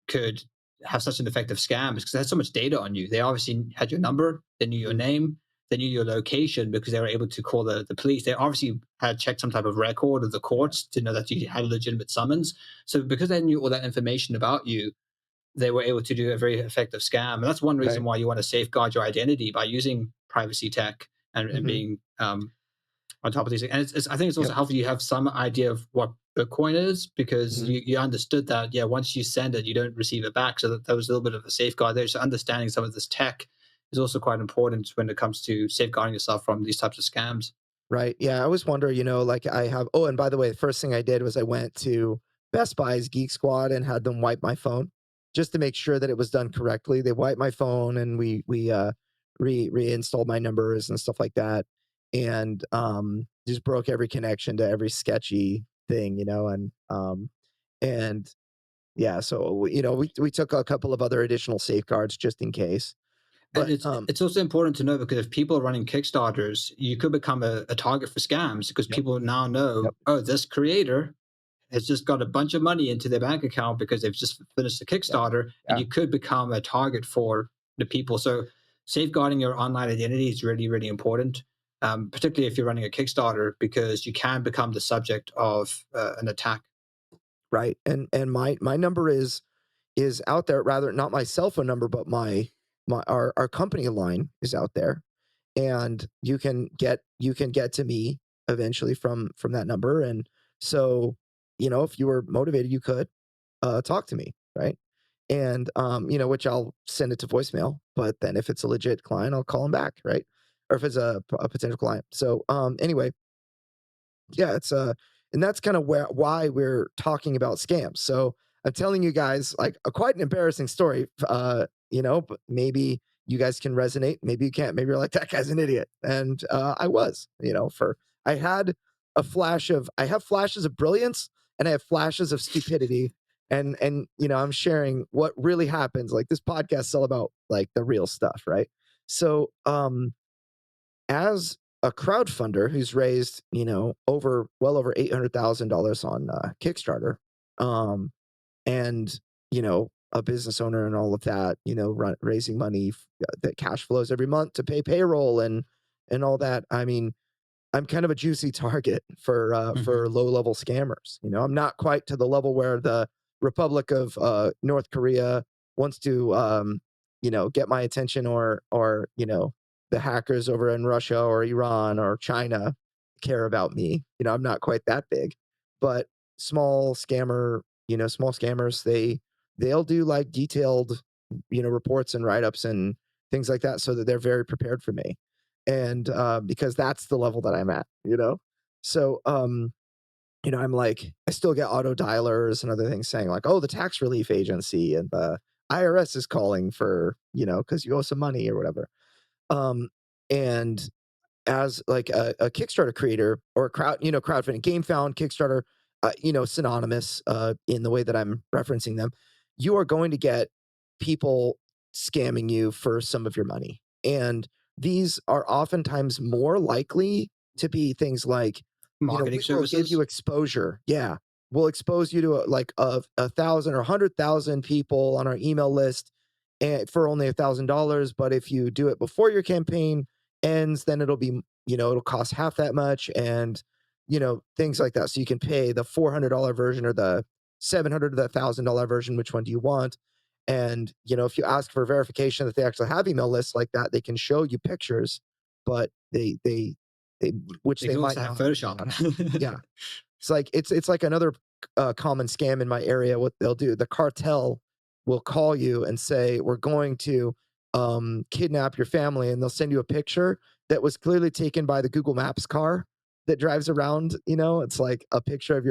could have such an effective scam is because they had so much data on you. They obviously had your number, they knew your Mhm. name, they knew your location because they were able to call the police. They obviously had checked some type of record of the Yeah. courts to know that you had a legitimate summons. So because they knew all that information about you, they were able to do a very effective scam. And that's one reason Right. why you want to safeguard your identity by using privacy tech and Hmm. being on top of these. And I think it's also Yep. helpful you have some idea of what Bitcoin is, because Hmm. you understood that, yeah, once you send it, you don't receive it back. So that there was a little bit of a safeguard there. So understanding some of this tech is also quite important when it comes to safeguarding yourself from these types of scams. Right. Yeah. I always wonder, like I have, oh, and by the way, the first thing I did was I went to Best Buy's Geek Squad and had them wipe my phone just to make sure that it was done correctly. They wiped my phone and we reinstalled my numbers and stuff like that. And just broke every connection to every sketchy thing, and yeah, so we took a couple of other additional safeguards just in case. And But it's also important to know, because if people are running Kickstarters, you could become a target for scams, because yep, people now know, yep, oh, this creator has just got a bunch of money into their bank account because they've just finished a yep, Kickstarter, and yeah, you could become a target for the people. So safeguarding your online identity is really, really important, particularly if you're running a Kickstarter, because you can become the subject of an attack. right. And my number is out there, rather not my cell phone number, but our company line is out there, and you can get to me eventually from that number. And so if you were motivated, you could talk to me, right? And which I'll send it to voicemail, but then if it's a legit client, I'll call them back, right? Or if it's a potential client. So anyway, yeah, and that's kind of why we're talking about scams. So I'm telling you guys like a quite an embarrassing story, but maybe you guys can resonate, maybe you can't, maybe you're like, that guy's an idiot. And I was, for I had I have flashes of brilliance and I have flashes of stupidity. And I'm sharing what really happens. Like, this podcast is all about like the real stuff, right? So as a crowdfunder who's raised, well over $800,000 on Kickstarter, um, and a business owner and all of that, raising money that cash flows every month to pay payroll and all that. I mean, I'm kind of a juicy target for Hmm. low level scammers. I'm not quite to the level where the Republic of North Korea wants to get my attention, or the hackers over in Russia or Iran or China care about me. I'm not quite that big, but small scammers, they'll do like detailed reports and write ups and things like that so that they're very prepared for me, and because that's the level that I'm at. So I'm like, I still get auto dialers and other things saying like, oh, the tax relief agency and the IRS is calling for because you owe some money or whatever. um and as like a Kickstarter creator or a crowdfunding, game found, Kickstarter, synonymous in the way that I'm referencing them, you are going to get people scamming you for some of your money. And these are oftentimes more likely to be things like, Marketing we will give you services. exposure. Yeah. We'll expose you to like a thousand or 100,000 people on our email list, and for only $1,000. But if you do it before your campaign ends, then it'll cost half that much, and things like that. So you can pay the $400 version or the 700 or the $1,000 version. Which one do you want? And if you ask for verification that they actually have email lists like that, they can show you pictures, but they which They they can might also have not. Yeah, Photoshop. it's like another common scam in my area. What they'll do, the cartel will call you and say, we're going to kidnap your family, and they'll send you a picture that was clearly taken by the Google Maps car that drives around. It's like a picture of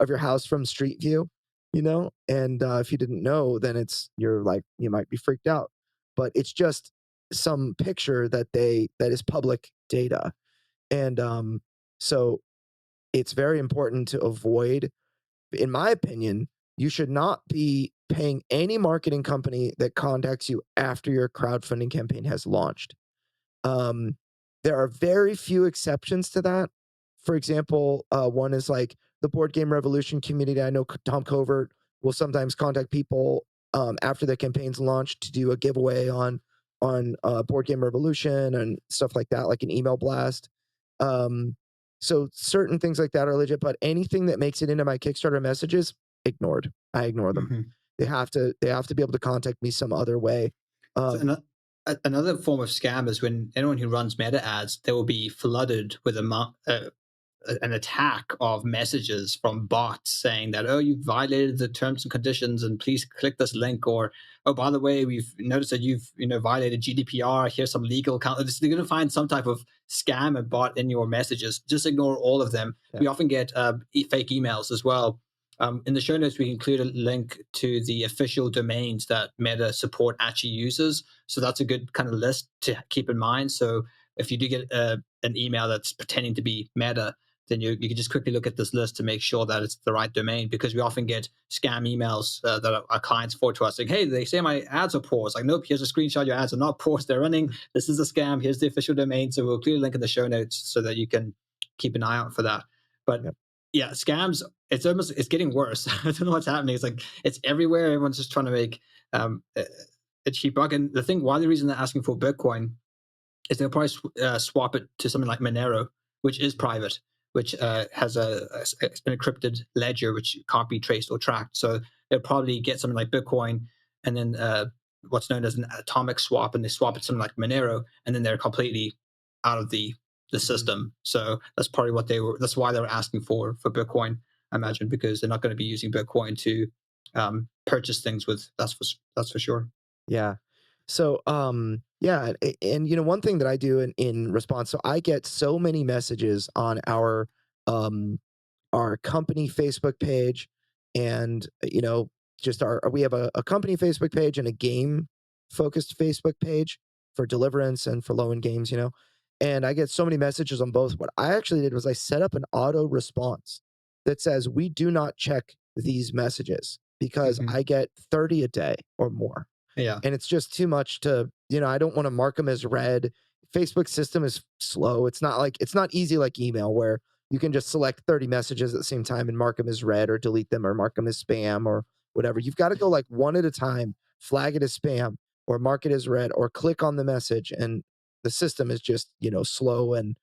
your house from street view. And if you didn't know, then you're like, you might be freaked out, but it's just some picture that is public data. And so it's very important to avoid, in my opinion, you should not be paying any marketing company that contacts you after your crowdfunding campaign has launched. Um, there are very few exceptions to that. For example, one is like the Board Game Revolution community. I know Tom Covert will sometimes contact people after their campaign's launched to do a giveaway on Board Game Revolution and stuff like that, like an email blast. Um, so certain things like that are legit, but anything that makes it into my Kickstarter messages, ignored. I ignore them. Mhm. They have to be able to contact me some other way. So Um, another form of scam is when anyone who runs meta ads, they will be flooded with an attack of messages from bots saying that, oh, you've violated the terms and conditions and please click this link, or, oh, by the way, we've noticed that you've violated GDPR, here's some legal they're going to find some type of scam and bot in your messages. Just ignore all of them. Yeah. We often get fake emails as well. In the show notes, we include a link to the official domains that Meta support actually uses. So that's a good kind of list to keep in mind. So if you do get an email that's pretending to be Meta, then you can just quickly look at this list to make sure that it's the right domain, because we often get scam emails that our clients forward to us saying, hey, they say my ads are paused. Like, nope, here's a screenshot. Your ads are not paused. They're running. This is a scam. Here's the official domain. So we'll clearly link in the show notes so that you can keep an eye out for that. But Yep. yeah, scams, it's getting worse. I don't know what's happening. It's like it's everywhere. Everyone's just trying to make a cheap buck. And the reason they're asking for Bitcoin is they'll probably swap it to something like Monero, which is private, which has an encrypted ledger which can't be traced or tracked. So they'll probably get something like Bitcoin and then what's known as an atomic swap, and they swap it to something like Monero, and then they're completely out of the system. So that's probably what they were. That's why they were asking for Bitcoin, I imagine, because they're not going to be using Bitcoin to purchase things with. That's for sure. Yeah. So, yeah, and one thing that I do in response, so I get so many messages on um our company Facebook page, and just we have a company Facebook page and a game focused Facebook page for Deliverance and for Low End Games, and I get so many messages on both. What I actually did was I set up an auto response that says we do not check these messages because Mhm. I get 30 a day or more, Yeah. and it's just too much to, I don't want to mark them as read. Facebook system is slow. It's not easy like email where you can just select 30 messages at the same time and mark them as read or delete them or mark them as spam or whatever. You've got to go like one at a time, flag it as spam or mark it as read or click on the message, and the system is just, slow and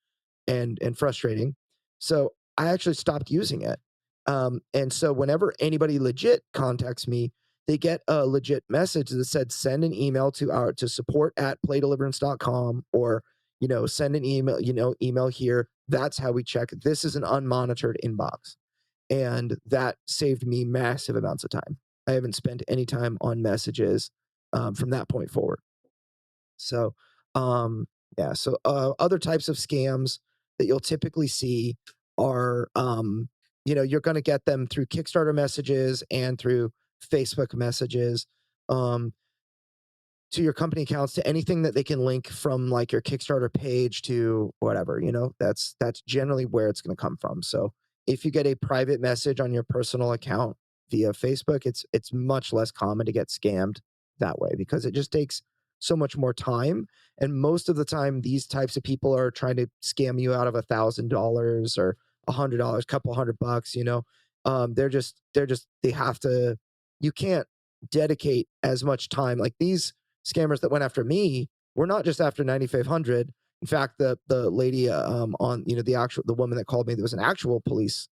frustrating. So I actually stopped using it. And so whenever anybody legit contacts me, they get a legit message that said send an email to support at playdeliverance.com, or send an email, email here. That's how we check. This is an unmonitored inbox. And that saved me massive amounts of time. I haven't spent any time on messages from that point forward. So, yeah. So, other types of scams that you'll typically see are, you're going to get them through Kickstarter messages and through Facebook messages. Um, to your company accounts, to anything that they can link from like your Kickstarter page to whatever, that's generally where it's going to come from. So if you get a private message on your personal account via Facebook, it's much less common to get scammed that way because it just takes so much more time. And most of the time, these types of people are trying to scam you out of $1,000 or $100, couple $100. They have to. You can't dedicate as much time like these scammers that went after me were not just after 9,500. In fact, the lady on the woman that called me that was an actual police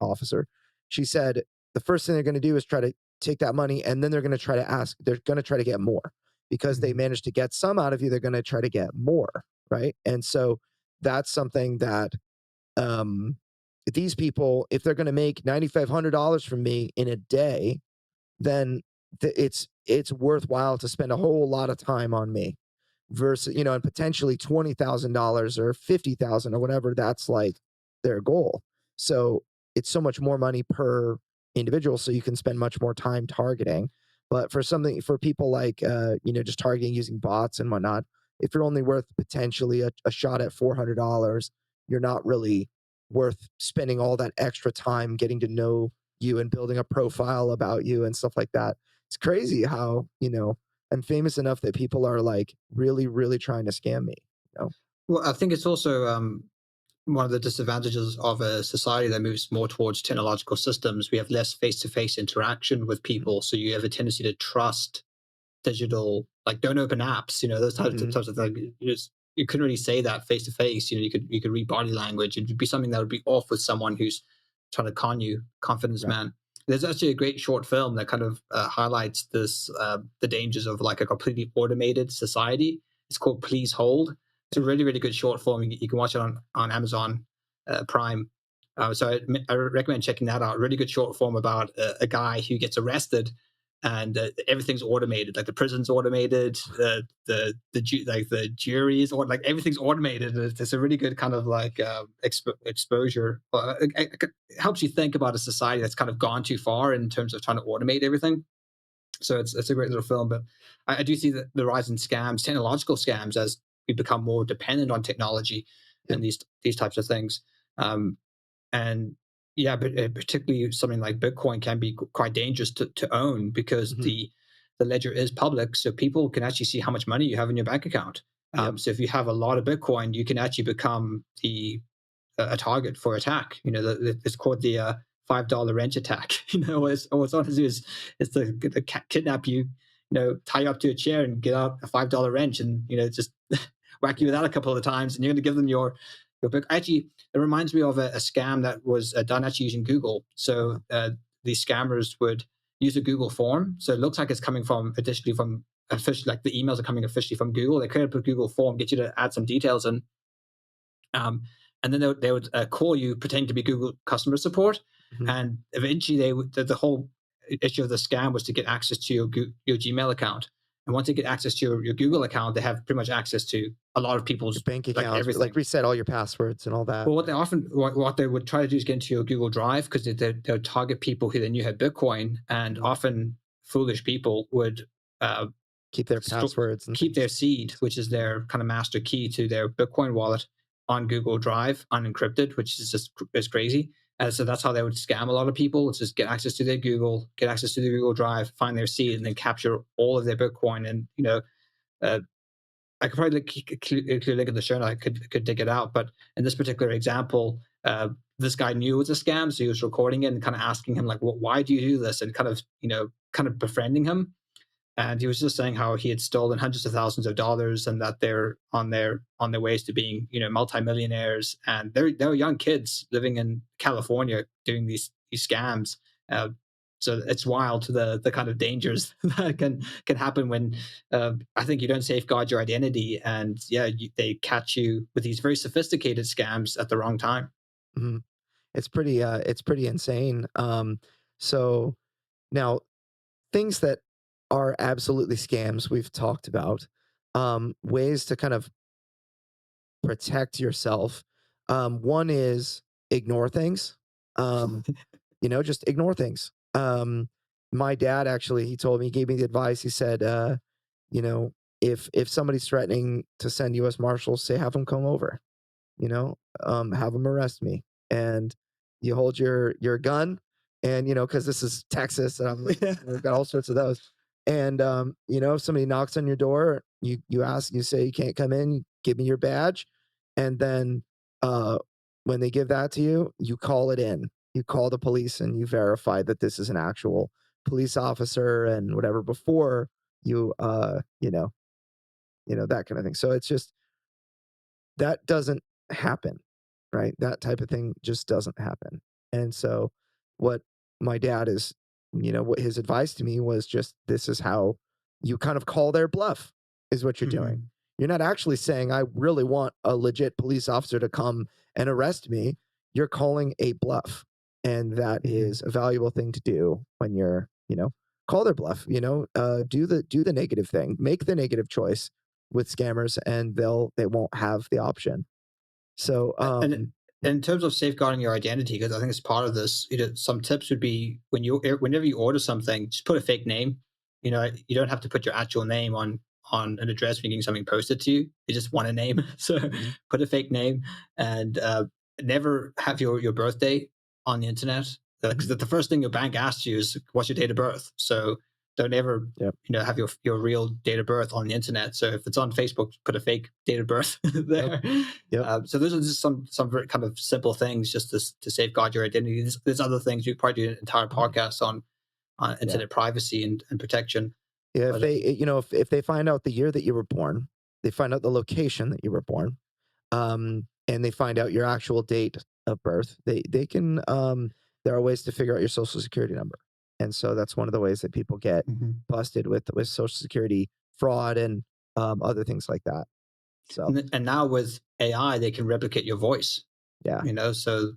officer. She said the first thing they're going to do is try to take that money, and then they're going to try to ask. They're going to try to get more because they Mhm. managed to get some out of you. They're going to try to get more, right? And so that's something that um, these people, if they're going to make $9,500 from me in a day, then it's worthwhile to spend a whole lot of time on me versus and potentially $20,000 or 50,000 or whatever that's like their goal. So it's so much more money per individual, so you can spend much more time targeting. But for people like just targeting using bots and whatnot, if you're only worth potentially a shot at $400, you're not really worth spending all that extra time getting to know you and building a profile about you and stuff like that. It's crazy how, I'm famous enough that people are like really, really trying to scam me. You know? Well, I think it's also one of the disadvantages of a society that moves more towards technological systems. We have less face-to-face interaction with people, so you have a tendency to trust digital, like don't open apps, those Mhm. types of things. You couldn't really say that face to face. You could read body language. It'd be something that would be off with someone who's trying to con you, confidence Right. man. There's actually a great short film that kind of highlights this, the dangers of like a completely automated society. It's called Please Hold. It's a really, really good short film. You can watch it on Amazon Prime. So I recommend checking that out. Really good short form about a guy who gets arrested, and everything's automated. Like the prison's automated, like the juries, or like everything's automated. It's a really good kind of like exposure. It helps you think about a society that's kind of gone too far in terms of trying to automate everything. So it's a great little film. But I do see the rise in scams, technological scams, as we become more dependent on technology Yep. and these types of things. Um, and yeah, but particularly something like Bitcoin can be quite dangerous to own, because Mhm. the ledger is public, so people can actually see how much money you have in your bank account. Yep. So if you have a lot of Bitcoin, you can actually become a target for attack. It's called the $5 wrench attack. What it's on to do is to kidnap you, tie you up to a chair and get out a $5 wrench, and just whack you with that a couple of times, and you're going to give them your book. Actually, it reminds me of a scam that was done actually using Google. Uh-huh. So these scammers would use a Google form, so it looks like it's coming from additionally from officially, like the emails are coming officially from Google. They create a Google form, get you to add some details in, um, and then they would call you pretending to be Google customer support, Mhm. and eventually the whole issue of the scam was to get access to your Gmail account. And once they get access to your Google account, they have pretty much access to a lot of Your people's, bank like, accounts, like everything. reset all your passwords and all that. Well, what they would try to do is get into your Google Drive, because they would target people who they knew had Bitcoin, and Mhm. often foolish people would uh, Keep their sto- passwords and keep their things. seed, which is their kind of master key to their Bitcoin wallet, on Google Drive, unencrypted, which is crazy. So that's how they would scam a lot of people. It's just get access to their Google, get access to their Google Drive, find their seed, and then capture all of their Bitcoin. And uh, I could probably include a link in the show notes. I could dig it out. But in this particular example, this guy knew it was a scam, so he was recording it and kind of asking him like, well, "Why do you do this?" And kind of kind of befriending him. And he was just saying how he had stolen hundreds of thousands of dollars, and that they're on their ways to being multimillionaires. And they're young kids living in California doing these scams. Uh, so it's wild, the kind of dangers that can happen when I think you don't safeguard your identity, and yeah, they catch you with these very sophisticated scams at the wrong time. Mhm. It's pretty insane. So now things that are absolutely scams we've talked about, ways to kind of protect yourself. One is ignore things. Um, just ignore things. My dad actually, he told me, he gave me the advice. He said, you know, if somebody's threatening to send U.S. Marshals, say have them come over. Have them arrest me, and you hold your gun, and because this is Texas, and we've got all sorts of those. And if somebody knocks on your door, you ask, you say you can't come in, give me your badge, and then uh, when they give that to you, you call it in. You call the police and you verify that this is an actual police officer and whatever before you that kind of thing. So it's just that doesn't happen, right? That type of thing just doesn't happen. And so, what my dad is, what his advice to me was just this is how you kind of call their bluff, is what you're doing. Mhm. You're not actually saying, I really want a legit police officer to come and arrest me. You're calling a bluff. And that Mhm. is a valuable thing to do when you're, call their bluff, do the negative thing, make the negative choice with scammers, and they won't have the option. So, And in terms of safeguarding your identity, because I think it's part of this, some tips would be whenever you order something, just put a fake name. You don't have to put your actual name on an address when you're getting something posted to you. You just want a name, so mhm, put a fake name. And never have your birthday on the internet, because the first thing your bank asks you is what's your date of birth. So don't ever Yep. have your real date of birth on the internet. So if it's on Facebook, put a fake date of birth there. Yep. So those are just some very kind of simple things just to safeguard your identity. There's other things. You probably do an entire podcast on Yeah. internet privacy and protection. Yeah, if But they, if they find out the year that you were born, they find out the location that you were born, and they find out your actual date of birth, they can, there are ways to figure out your social security number. And so that's one of the ways that people get Mhm. busted with social security fraud and other things like that. So And now with AI, they can replicate your voice. yeah. So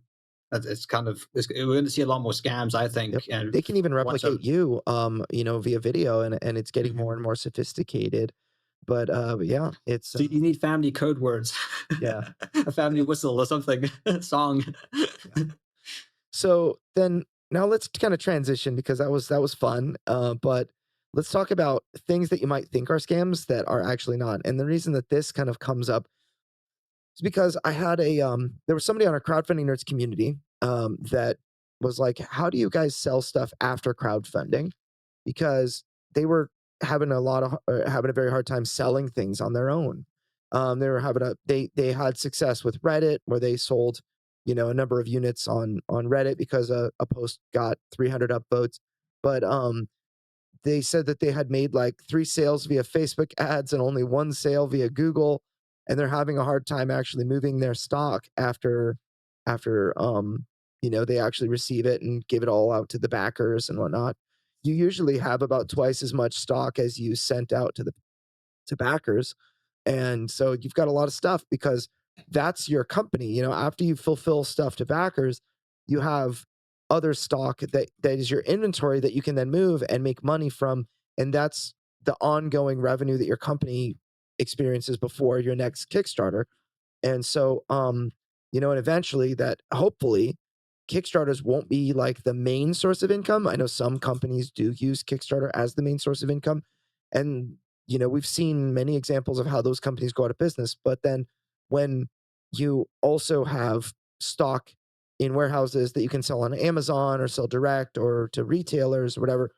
it's kind of we're going to see a lot more scams, I Yep. think. And They can even once replicate you, via video, and it's getting more Mhm. and more sophisticated. But yeah, it's So you need family code words, yeah. a family whistle or something, song. So then now let's kind of transition because that was fun. But let's talk about things that you might think are scams that are actually not. And the reason that this kind of comes up is because I had there was somebody on our crowdfunding nerds community that was like, how do you guys sell stuff after crowdfunding? Because they were having a very hard time selling things on their own. They were having they had success with Reddit where they sold, a number of units on Reddit because a post got 300 upvotes, but they said that they had made like 3 sales via Facebook ads and only 1 sale via Google, and they're having a hard time actually moving their stock after they actually receive it and give it all out to the backers and whatnot. You usually have about twice as much stock as you sent out to backers. And so you've got a lot of stuff because that's your company. After you fulfill stuff to backers, you have other stock that is your inventory that you can then move and make money from. And that's the ongoing revenue that your company experiences before your next Kickstarter. And so, and eventually that hopefully Kickstarters won't be like the main source of income. I know some companies do use Kickstarter as the main source of income. And, we've seen many examples of how those companies go out of business. But then when you also have stock in warehouses that you can sell on Amazon or sell direct or to retailers or whatever,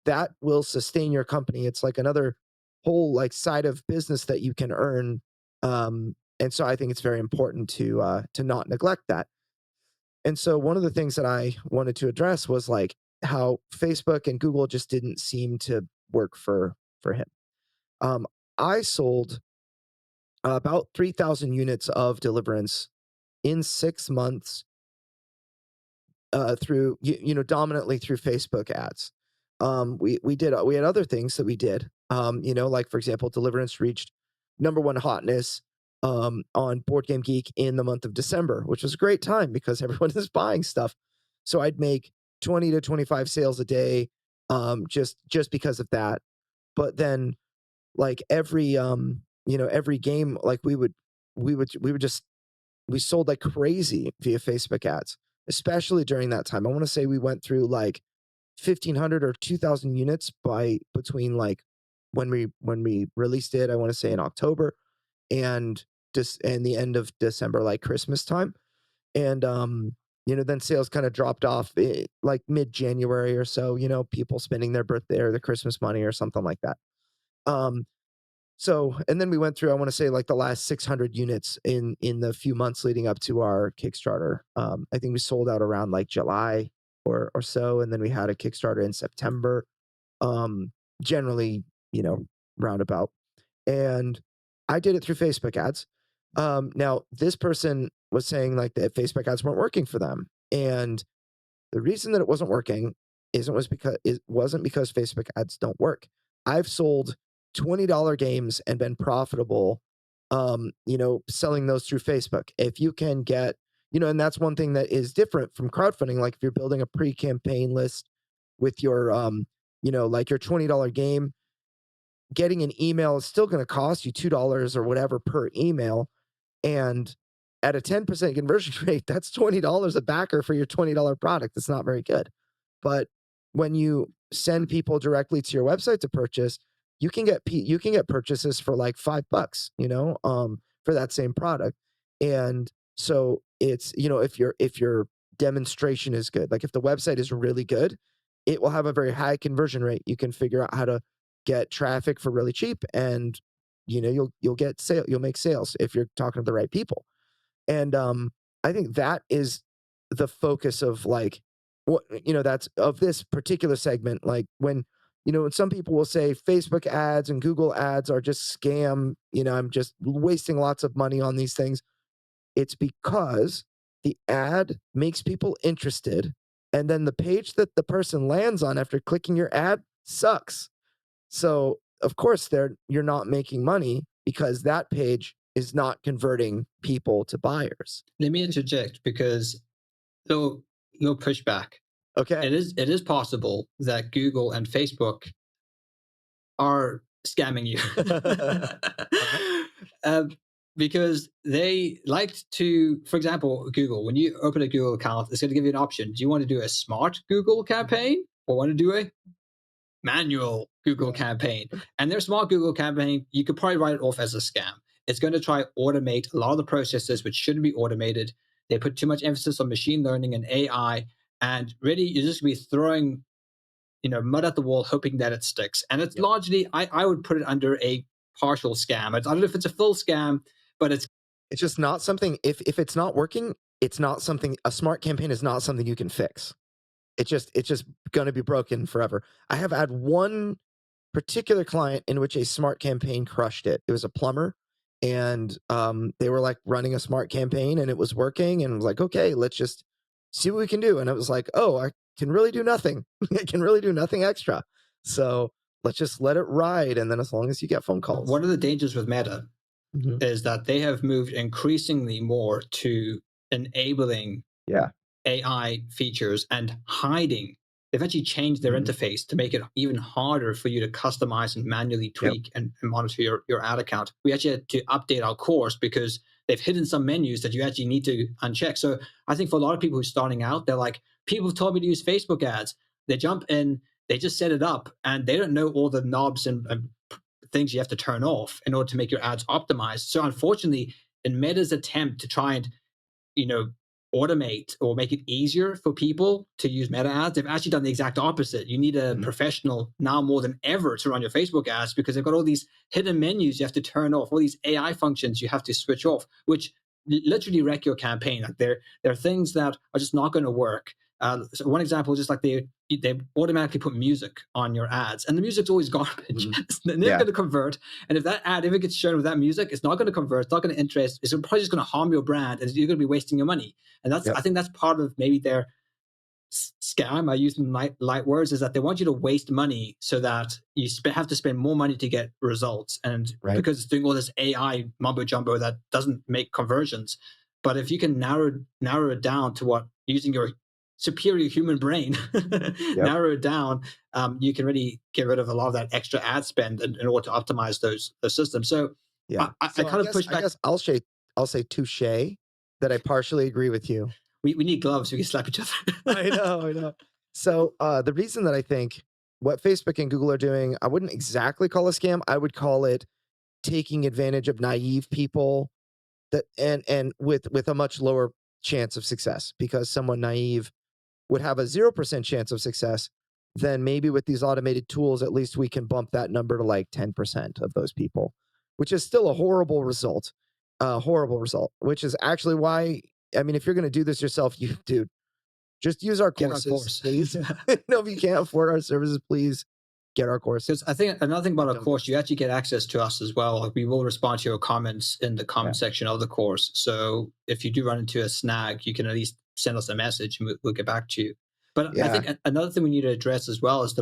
that will sustain your company. It's like another whole like side of business that you can earn. And so I think it's very important to not neglect that. And so one of the things that I wanted to address was like how Facebook and Google just didn't seem to work for him. Um, I sold about 3,000 units of Deliverance in 6 months through dominantly through Facebook ads. We had other things that we did. Like for example, Deliverance reached #1 hotness on Board Game Geek in the month of December, which was a great time because everyone is buying stuff. So I'd make 20 to 25 sales a day, just because of that. But then like every game, like we would just we sold like crazy via Facebook ads, especially during that time. I want to say we went through like 1,500 or 2,000 units by between like when we released it. I want to say in October and just and the end of December, like Christmas time. And then sales kind of dropped off like mid January or so. People spending their birthday or their Christmas money or something like that. Um, and then we went through, I want to say like the last 600 units in the few months leading up to our Kickstarter. I think we sold out around like July or so, and then we had a Kickstarter in September. Um, Generally, roundabout. And I did it through Facebook ads. Now this person was saying like that Facebook ads weren't working for them, and the reason that it wasn't working wasn't because Facebook ads don't work. I've sold $20 games and been profitable, selling those through Facebook. If you can get, and that's one thing that is different from crowdfunding. Like if you're building a pre-campaign list with your, like your $20 game, getting an email is still going to cost you $2 or whatever per email. And at a 10% conversion rate, that's $20 a backer for your $20 product. It's not very good. But when you send people directly to your website to purchase, you can get purchases for like $5, for that same product. And So it's, if your demonstration is good, like if the website is really good, it will have a very high conversion rate. You can figure out how to get traffic for really cheap, and you'll make sales if you're talking to the right people. And I think that is the focus of like what that's of this particular segment. Like when some people will say Facebook ads and Google ads are just scam, I'm just wasting lots of money on these things. It's because the ad makes people interested, and then the page that the person lands on after clicking your ad sucks. So of course you're not making money because that page is not converting people to buyers. Let me interject because little pushback. Okay. It is possible that Google and Facebook are scamming you. Because they liked to, for example, Google, when you open a Google account, it's going to give you an option. Do you want to do a smart Google campaign or want to do a manual Google campaign? And their smart Google campaign, you could probably write it off as a scam. It's going to try automate a lot of the processes which shouldn't be automated. They put too much emphasis on machine learning and AI, and really you're just going to be throwing mud at the wall, hoping that it sticks. And it's largely, I would put it under a partial scam. I don't know if it's a full scam, but it's just not something. If it's not working, it's not something. A smart campaign is not something you can fix. It's just going to be broken forever. I have had one particular client in which a smart campaign crushed it. It was a plumber, and they were like running a smart campaign, and it was working. And I was like, okay, let's just see what we can do. And it was like, oh, I can really do nothing. I can really do nothing extra. So let's just let it ride. And then as long as you get phone calls. One of the dangers with Meta is that they have moved increasingly more to enabling AI features and hiding. They've actually changed their interface to make it even harder for you to customize and manually tweak and monitor your ad account. We actually had to update our course because they've hidden some menus that you actually need to uncheck. So I think for a lot of people who are starting out, they're like, people have told me to use Facebook ads. They jump in, they just set it up, and they don't know all the knobs and things you have to turn off in order to make your ads optimized. So unfortunately, in Meta's attempt to try and automate or make it easier for people to use Meta ads, they've actually done the exact opposite. You need a professional now more than ever to run your Facebook ads because they've got all these hidden menus you have to turn off, all these AI functions you have to switch off, which literally wreck your campaign. Like there are things that are just not going to work. So one example is just like they automatically put music on your ads, and the music's always garbage. It's never going to convert. And if that ad ever gets shown with that music, it's not going to convert. It's not going to interest. It's probably just going to harm your brand, and you're going to be wasting your money. And I think that's part of maybe their scam. I use light words, is that they want you to waste money so that you have to spend more money to get results. And because it's doing all this AI mumbo jumbo that doesn't make conversions. But if you can narrow it down to what using your superior human brain, narrow it down, you can really get rid of a lot of that extra ad spend in order to optimize those systems. So I kind of push back. I guess I'll say touche that I partially agree with you. We need gloves so we can slap each other. I know. So the reason that I think what Facebook and Google are doing, I wouldn't exactly call a scam. I would call it taking advantage of naive people that and with a much lower chance of success, because someone naive would have a 0% chance of success. Then maybe with these automated tools, at least we can bump that number to like 10% of those people, which is still a horrible result. Which is actually why, I mean, if you're going to do this yourself, just use our courses, please. If you can't afford our services, please get our courses. I think another thing about our course, you actually get access to us as well. Like, we will respond to your comments in the comment section of the course. So if you do run into a snag, you can at least send us a message and we'll get back to you. But I think another thing we need to address as well is the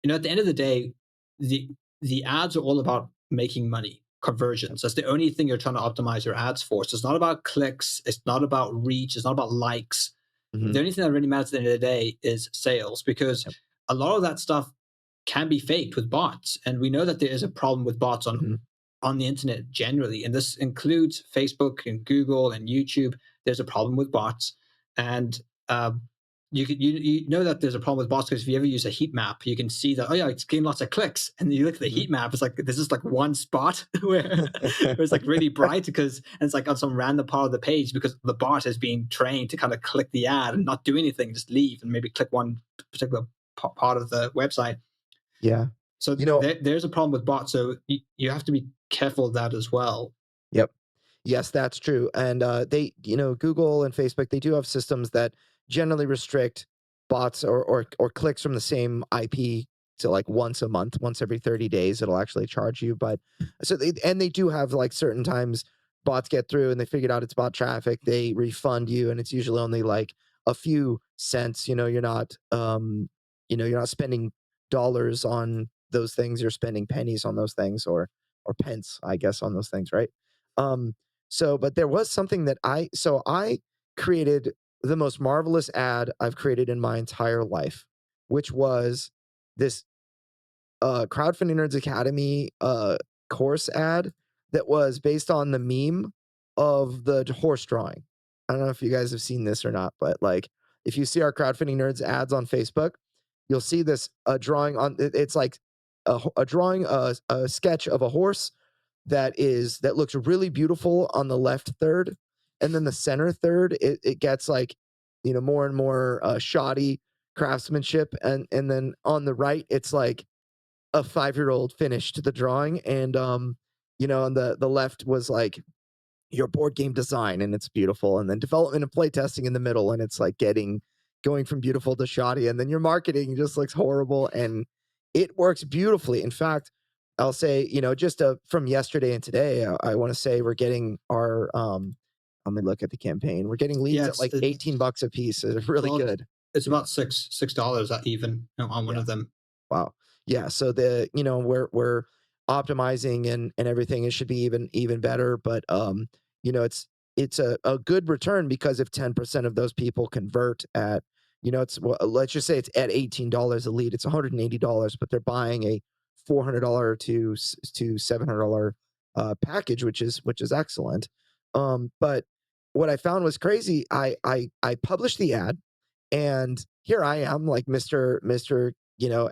at the end of the day, the ads are all about making money, conversions. That's the only thing you're trying to optimize your ads for. So it's not about clicks. It's not about reach. It's not about likes. The only thing that really matters at the end of the day is sales, because a lot of that stuff can be faked with bots. And we know that there is a problem with bots on the internet generally. And this includes Facebook and Google and YouTube. There's a problem with bots. And you know that there's a problem with bots because if you ever use a heat map, you can see that, oh yeah, it's getting lots of clicks, and you look at the Mhm. heat map, it's like there's just like one spot where it's like really bright because and it's like on some random part of the page because the bot has been trained to kind of click the ad and not do anything, just leave and maybe click one particular part of the website. Yeah. So You know, there's a problem with bots. So you have to be careful of that as well. yep. Yes, that's true. And Google and Facebook, they do have systems that generally restrict bots or clicks from the same IP to like once a month, once every 30 days, it'll actually charge you. But they do have like certain times bots get through and they figured out it's bot traffic, they refund you, and it's usually only like a few cents. You're not spending dollars on those things, you're spending pennies on those things, or pence, I guess, on those things, right? Um, but there was something that I created the most marvelous ad I've created in my entire life, which was this Crowdfunding Nerds Academy course ad that was based on the meme of the horse drawing. I don't know if you guys have seen this or not, but like if you see our Crowdfunding Nerds ads on Facebook, you'll see this drawing on it's like a drawing, a sketch of a horse that looks really beautiful on the left third, and then the center third it gets like more and more shoddy craftsmanship, and then on the right it's like a 5-year-old finished the drawing, and on the left was like your board game design, and it's beautiful, and then development and play testing in the middle, and it's like going from beautiful to shoddy, and then your marketing just looks horrible, and it works beautifully. In fact, I'll say, just from yesterday and today, I want to say we're getting our let me look at the campaign, we're getting leads Yeah, at like $18 a piece. It's really well, good. it's Yeah. about $6 even on one Yeah. of them. Wow. Yeah. So we're optimizing and everything. It should be even better. But it's a good return, because if 10% of those people convert at, let's just say it's at $18 a lead, it's $180, but they're buying a $400 to $700 package, which is excellent. But what I found was crazy. I published the ad, and here I am, like Mr.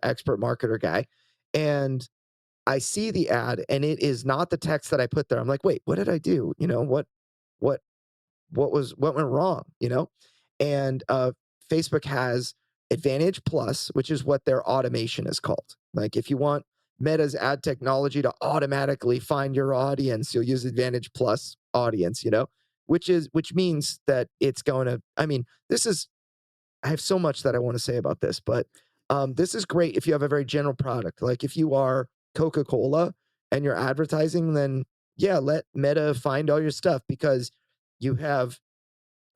Expert marketer guy. And I see the ad, and it is not the text that I put there. I'm like, wait, what did I do? What what went wrong? And Facebook has Advantage Plus, which is what their automation is called. Like if you want Meta's ad technology to automatically find your audience, you'll use Advantage Plus audience, which means that it's going to, I mean, this is I have so much that I want to say about this, but this is great if you have a very general product. Like if you are Coca-Cola and you're advertising, then yeah, let Meta find all your stuff, because you have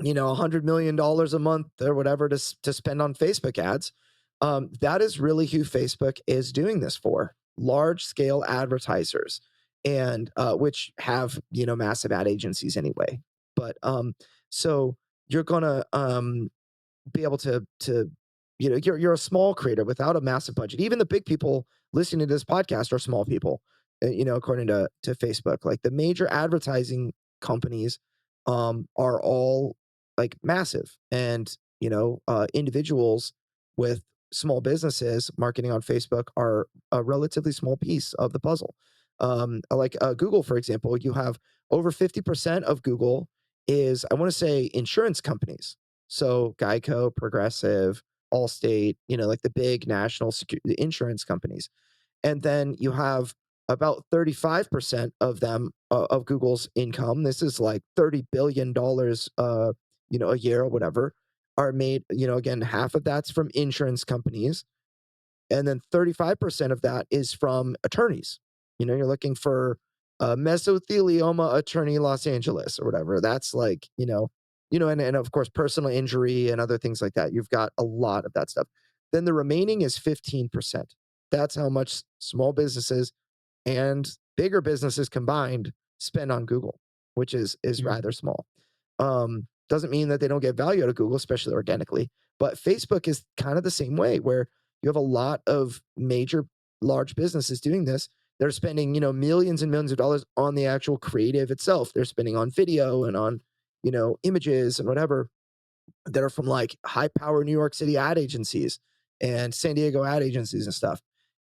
$100 million a month or whatever to spend on Facebook ads. That is really who Facebook is doing this for: large scale advertisers, and which have massive ad agencies anyway. But so you're gonna be able to you're a small creator without a massive budget. Even the big people listening to this podcast are small people, according to Facebook. Like the major advertising companies are all like massive, and individuals with small businesses marketing on Facebook are a relatively small piece of the puzzle. Like Google, for example, you have over 50% of Google is, I want to say, insurance companies. So Geico, Progressive, Allstate, like the big national the insurance companies. And then you have about 35% of them, of Google's income. This is like $30 billion a year or whatever, are made, again, half of that's from insurance companies, and then 35% of that is from attorneys. You're looking for a mesothelioma attorney Los Angeles or whatever. That's like, and of course personal injury and other things like that. You've got a lot of that stuff. Then the remaining is 15%. That's how much small businesses and bigger businesses combined spend on Google, which is Mhm. rather small. Doesn't mean that they don't get value out of Google, especially organically. But Facebook is kind of the same way, where you have a lot of major, large businesses doing this. They're spending, millions and millions of dollars on the actual creative itself. They're spending on video and on, images and whatever. that are from like high power New York City ad agencies and San Diego ad agencies and stuff.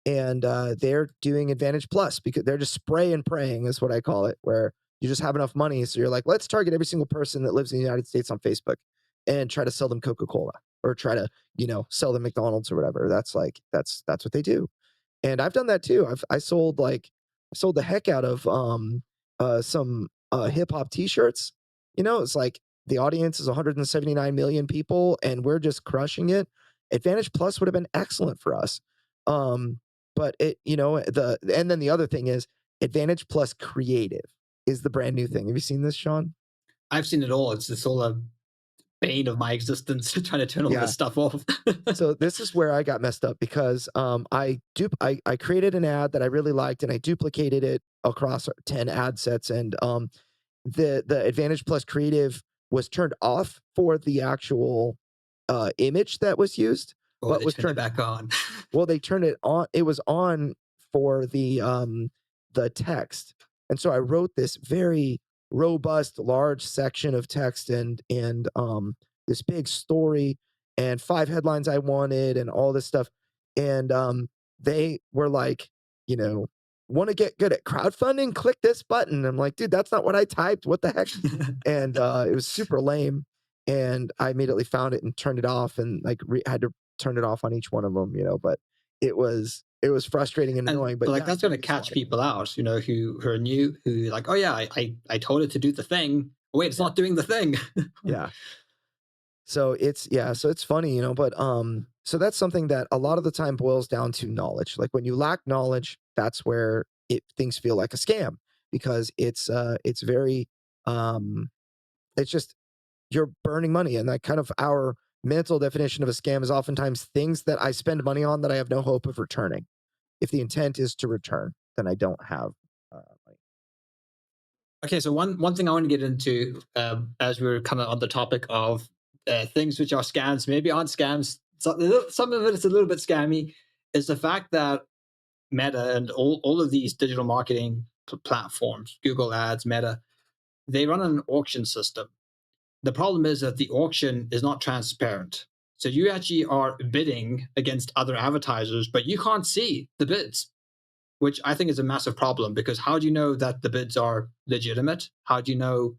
And they're doing Advantage Plus because they're just spray and praying, is what I call it, where you just have enough money. So you're like, let's target every single person that lives in the United States on Facebook and try to sell them Coca-Cola or try to, sell them McDonald's or whatever. That's like, that's what they do. And I've done that too. I sold the heck out of some hip hop t-shirts. It's like the audience is 179 million people and we're just crushing it. Advantage Plus would have been excellent for us. But and then the other thing is Advantage Plus Creative is the brand new thing. Have you seen this, Sean? I've seen it all. It's all a bane of my existence trying to turn all this stuff off. So this is where I got messed up because I created an ad that I really liked and I duplicated it across 10 ad sets, and the Advantage Plus Creative was turned off for the actual image that was used, but was turned back on. Well, they turned it on. It was on for the text, and so I wrote this very robust, large section of text and this big story and 5 headlines I wanted and all this stuff. And they were like, want to get good at crowdfunding? Click this button. I'm like, dude, that's not what I typed. What the heck? And it was super lame. And I immediately found it and turned it off, and like had to turn it off on each one of them, but it was frustrating and annoying. But like that's going to catch people out, who are new, who like, oh yeah, I told it to do the thing. Oh, wait, it's not doing the thing. Yeah. So it's funny, but so that's something that a lot of the time boils down to knowledge. Like when you lack knowledge, that's where things feel like a scam, because it's very it's just, you're burning money. And that kind of, our mental definition of a scam is oftentimes things that I spend money on that I have no hope of returning. If the intent is to return, then I don't have money. Okay, so one thing I want to get into, as we're kind of on the topic of things which are scams, maybe aren't scams, some of it is a little bit scammy, is the fact that Meta and all of these digital marketing platforms, Google Ads, Meta, they run an auction system. The problem is that the auction is not transparent. So you actually are bidding against other advertisers, but you can't see the bids, which I think is a massive problem, because how do you know that the bids are legitimate? How do you know?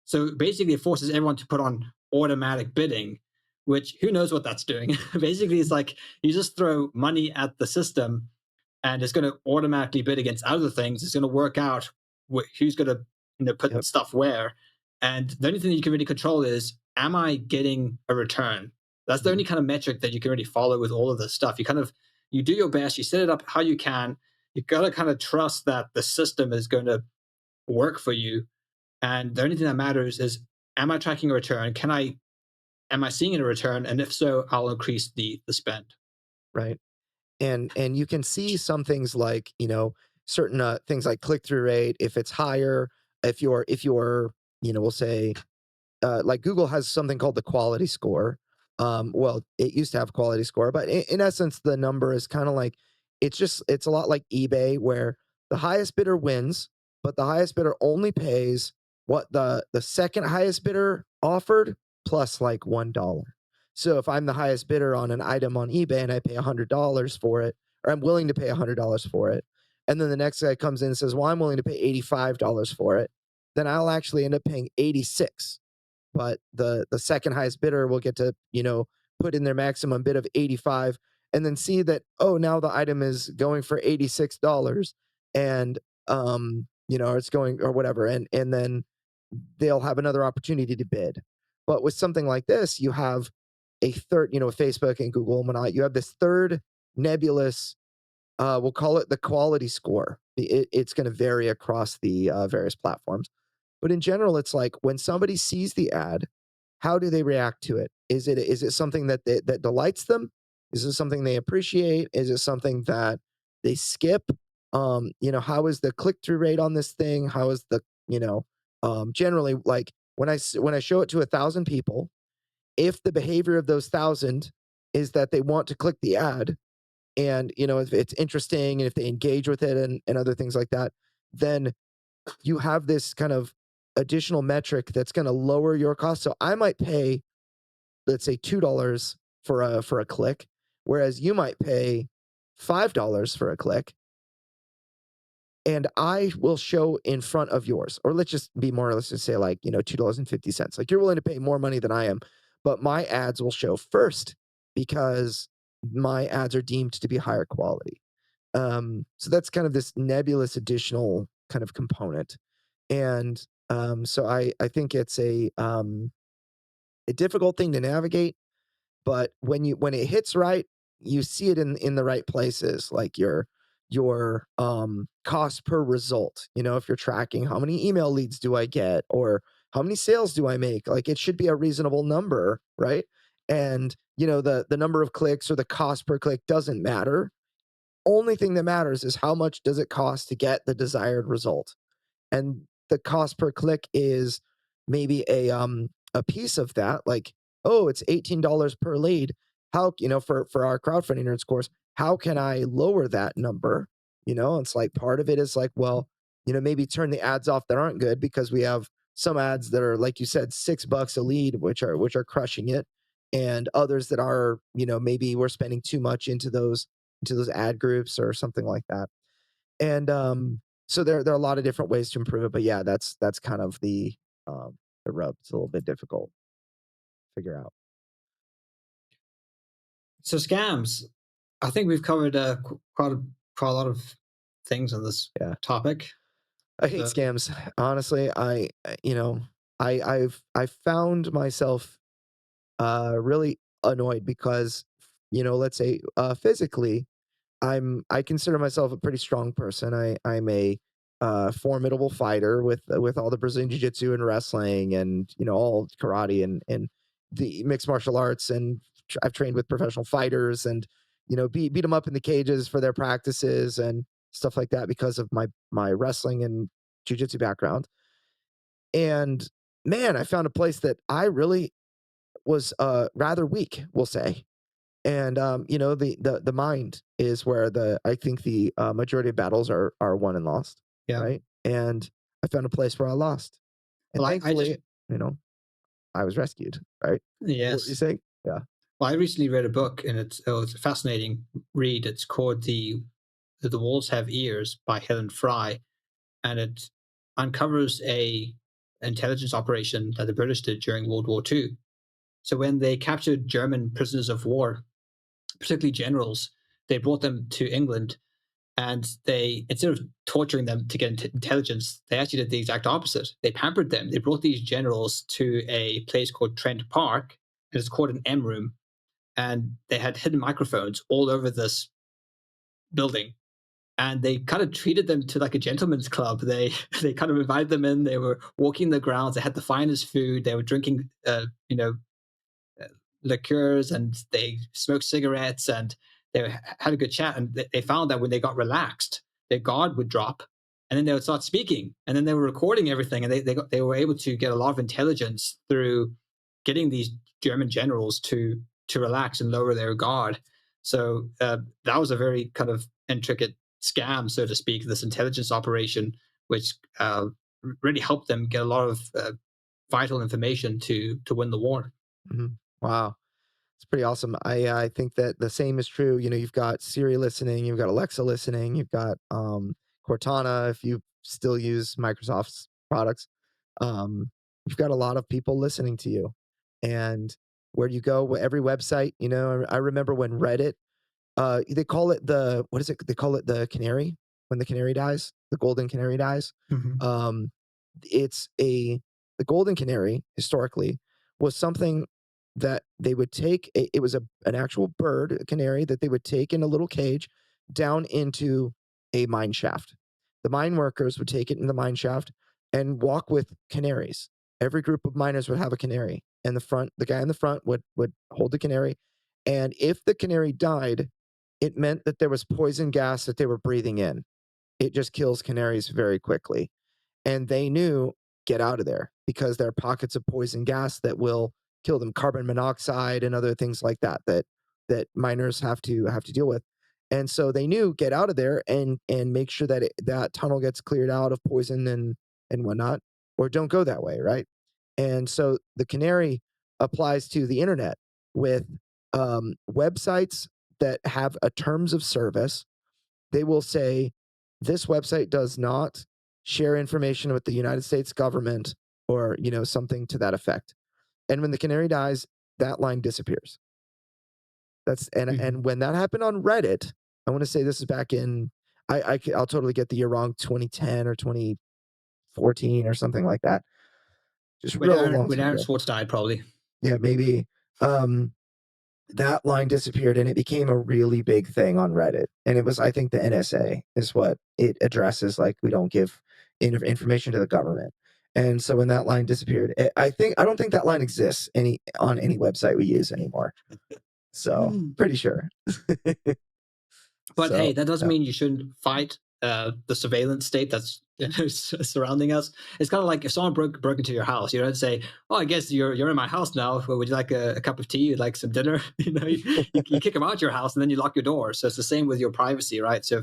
So basically, it forces everyone to put on automatic bidding, which who knows what that's doing? Basically, it's like you just throw money at the system and it's going to automatically bid against other things. It's going to work out who's going to put stuff where. And the only thing that you can really control is, am I getting a return? That's the only kind of metric that you can really follow with all of this stuff. You do your best, you set it up how you can. You got to kind of trust that the system is going to work for you. And the only thing that matters is, am I tracking a return? Am I seeing a return? And if so, I'll increase the spend. Right. And you can see some things like, certain things like click-through rate, if it's higher, if you're, we'll say, like Google has something called the quality score. Well, it used to have quality score, but in essence, the number is kind of like, it's a lot like eBay, where the highest bidder wins, but the highest bidder only pays what the second highest bidder offered plus like $1. So if I'm the highest bidder on an item on eBay and I pay $100 for it, or I'm willing to pay $100 for it, and then the next guy comes in and says, well, I'm willing to pay $85 for it, then I'll actually end up paying 86. But the second highest bidder will get to, put in their maximum bid of 85 and then see that, oh, now the item is going for $86, and it's going or whatever, and then they'll have another opportunity to bid. But with something like this, you have a third, Facebook and Google and whatnot, you have this third nebulous, we'll call it the quality score. It's going to vary across the various platforms. But in general, it's like when somebody sees the ad, how do they react to it? Is it something that delights them? Is it something they appreciate? Is it something that they skip? How is the click-through rate on this thing? How is the, generally, like when I show it to 1,000 people, if the behavior of those 1,000 is that they want to click the ad, and if it's interesting and if they engage with it and other things like that, then you have this kind of additional metric that's going to lower your cost. So I might pay let's say $2 for a click, whereas you might pay $5 for a click, and I will show in front of yours. Or let's just be more, let's just say like, $2.50. Like you're willing to pay more money than I am, but my ads will show first because my ads are deemed to be higher quality. So that's kind of this nebulous additional kind of component. And so I think it's a difficult thing to navigate, but when it hits right, you see it in the right places, like your cost per result. If you're tracking how many email leads do I get, or how many sales do I make, like it should be a reasonable number, right? And the number of clicks or the cost per click doesn't matter. Only thing that matters is how much does it cost to get the desired result. And the cost per click is maybe a piece of that. Like, oh, it's $18 per lead. How, for our crowdfunding nerds course, how can I lower that number? It's like part of it is like, well, maybe turn the ads off that aren't good, because we have some ads that are, like you said, $6 a lead, which are crushing it, and others that are, maybe we're spending too much into those ad groups or something like that. And so there are a lot of different ways to improve it, but yeah, that's kind of the rub. It's a little bit difficult to figure out. So scams. I think we've covered quite a lot of things on this Yeah, topic. I hate So scams. Honestly, I've found myself really annoyed because let's say physically I consider myself a pretty strong person. I'm a formidable fighter with all the Brazilian jiu-jitsu and wrestling, and all karate and the mixed martial arts, and I've trained with professional fighters, and beat them up in the cages for their practices and stuff like that because of my wrestling and jiu-jitsu background. And man, I found a place that I really was rather weak, we'll say. And the mind is where I think the majority of battles are won and lost, yeah. right? And I found a place where I lost, and Well, I just thankfully, you know, I was rescued, right? What were you yes. saying? Yeah. Well, I recently read a book, and it's a fascinating read. It's called The Walls Have Ears by Helen Fry, and it uncovers a intelligence operation that the British did during World War II. So when they captured German prisoners of war, particularly generals, they brought them to England, and they, instead of torturing them to get intelligence, they actually did the exact opposite. They pampered them. They brought these generals to a place called Trent Park, and it's called an M room, and they had hidden microphones all over this building, and they kind of treated them to like a gentleman's club. They they kind of invited them in. They were walking the grounds. They had the finest food. They were drinking, liqueurs, and they smoked cigarettes, and they had a good chat. And they found that when they got relaxed, their guard would drop, and then they would start speaking, and then they were recording everything, and they were able to get a lot of intelligence through getting these German generals to relax and lower their guard. So that was a very kind of intricate scam, so to speak, this intelligence operation, which really helped them get a lot of vital information to win the war. Hmm. Wow. It's pretty awesome. I think that the same is true. You've got Siri listening, you've got Alexa listening, you've got Cortana if you still use Microsoft's products. Um, you've got a lot of people listening to you, and where you go, every website. I remember when Reddit, they call it the what is it? They call it the canary, when the canary dies, the golden canary dies. Mm-hmm. Um, it's the golden canary historically was something that they would take. It was an actual bird, a canary, that they would take in a little cage down into a mine shaft. The mine workers would take it in the mine shaft and walk with canaries. Every group of miners would have a canary, and the guy in the front would hold the canary. And if the canary died, it meant that there was poison gas that they were breathing in. It just kills canaries very quickly. And they knew, get out of there, because there are pockets of poison gas that will kill them, carbon monoxide and other things like that miners have to deal with. And so they knew, get out of there and make sure that that tunnel gets cleared out of poison and whatnot, or don't go that way, right? And so the canary applies to the internet with websites that have a terms of service. They will say this website does not share information with the United States government, or something to that effect. And when the canary dies, that line disappears. That's and Mhm. and when that happened on Reddit, I want to say this is back in I'll totally get the year wrong, 2010 or 2014 or something like that. Just real long When time Aaron ago. Swartz died, probably. Yeah, maybe. Um, that line disappeared and it became a really big thing on Reddit. And it was, I think, the NSA is what it addresses. Like, we don't give information to the government. And so when that line disappeared, I don't think that line exists on any website we use anymore. So pretty sure. But So hey, that doesn't yeah. mean you shouldn't fight the surveillance state that's surrounding us. It's kind of like if someone broke into your house, you don't say, "Oh, I guess you're in my house now. Well, would you like a cup of tea? You'd like some dinner?" You kick them out your house and then you lock your door. So it's the same with your privacy, right? So,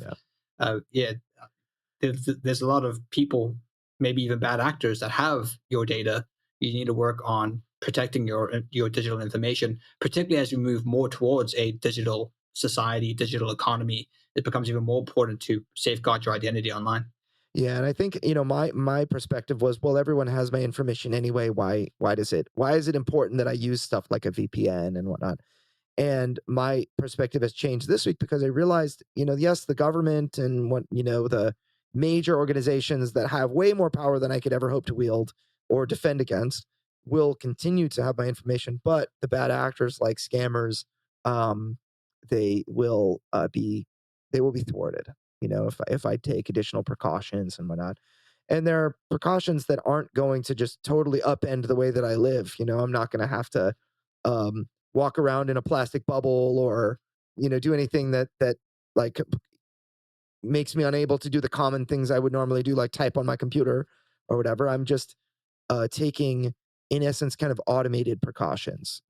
Yeah. yeah, there's a lot of people, maybe even bad actors, that have your data. You need to work on protecting your digital information, particularly as we move more towards a digital society, digital economy. It becomes even more important to safeguard your identity online. Yeah, and I think my perspective was, well, everyone has my information anyway. Why is it important that I use stuff like a VPN and whatnot? And my perspective has changed this week because I realized, yes, the government and the major organizations that have way more power than I could ever hope to wield or defend against will continue to have my information, but the bad actors like scammers, um, they will they will be thwarted. If I take additional precautions and whatnot. And there are precautions that aren't going to just totally upend the way that I live. I'm not going to have to um, walk around in a plastic bubble or do anything that like makes me unable to do the common things I would normally do, like type on my computer or whatever. I'm just taking, in essence, kind of automated precautions,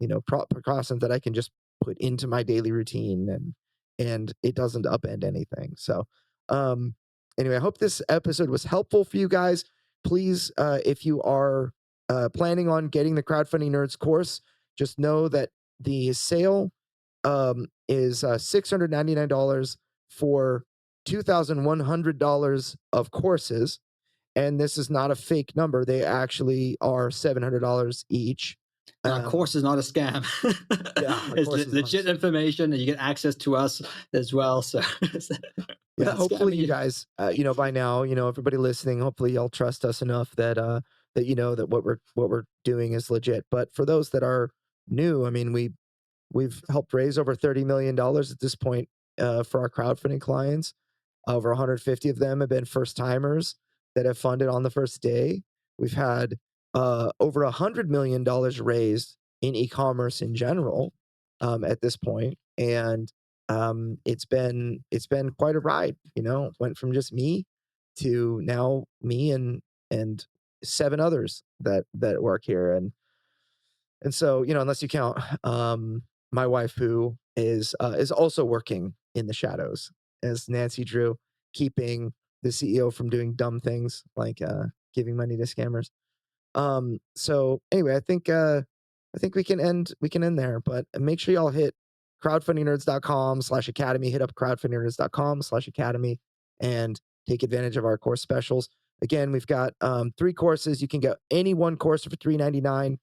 precautions that I can just put into my daily routine, and it doesn't upend anything. So, um, anyway, I hope this episode was helpful for you guys. Please, if you are planning on getting the Crowdfunding Nerds course, just know that the sale is $699 for $2,100 of courses, and this is not a fake number. They actually are $700 each. Our course is not a scam. Yeah, of It's course, it's legit information, and you get access to us as well. So we're yeah. not Hopefully, scamming you you. guys, by now, everybody listening. Hopefully, y'all trust us enough that that what we're doing is legit. But for those that are new, I mean, we've helped raise over $30 million at this point for our crowdfunding clients. Over 150 of them have been first timers that have funded on the first day. We've had over $100 million raised in e-commerce in general at this point, and it's been quite a ride. Went from just me to now me and seven others that work here, and so, unless you count my wife, who is also working in the shadows as Nancy Drew, keeping the CEO from doing dumb things like giving money to scammers. So anyway, I think we can end there, but make sure y'all hit crowdfundingnerds.com/academy, hit up crowdfundingnerds.com/academy, and take advantage of our course specials. Again, we've got 3 courses. You can get any one course for $399,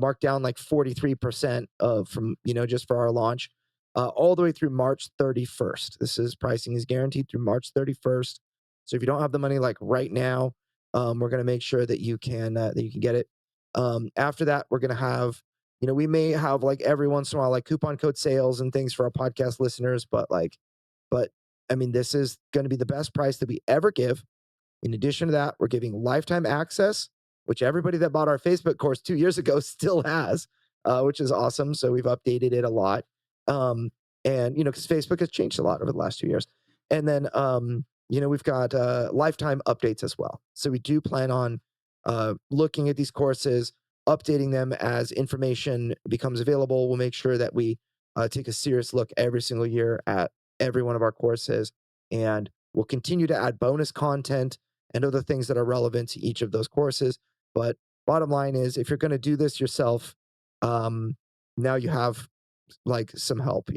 marked down like 43% from just for our launch, all the way through March 31st. Pricing is guaranteed through March 31st. So if you don't have the money like right now, we're going to make sure that you can get it. After that, we're going to have, we may have like every once in a while like coupon code sales and things for our podcast listeners, but I mean, this is going to be the best price that we ever give. In addition to that, we're giving lifetime access, which everybody that bought our Facebook course 2 years ago still has, which is awesome. So we've updated it a lot. Um, and, because Facebook has changed a lot over the last 2 years. And then, we've got lifetime updates as well. So we do plan on looking at these courses, updating them as information becomes available. We'll make sure that we take a serious look every single year at every one of our courses. And we'll continue to add bonus content and other things that are relevant to each of those courses. But bottom line is, if you're going to do this yourself, now you have like some help,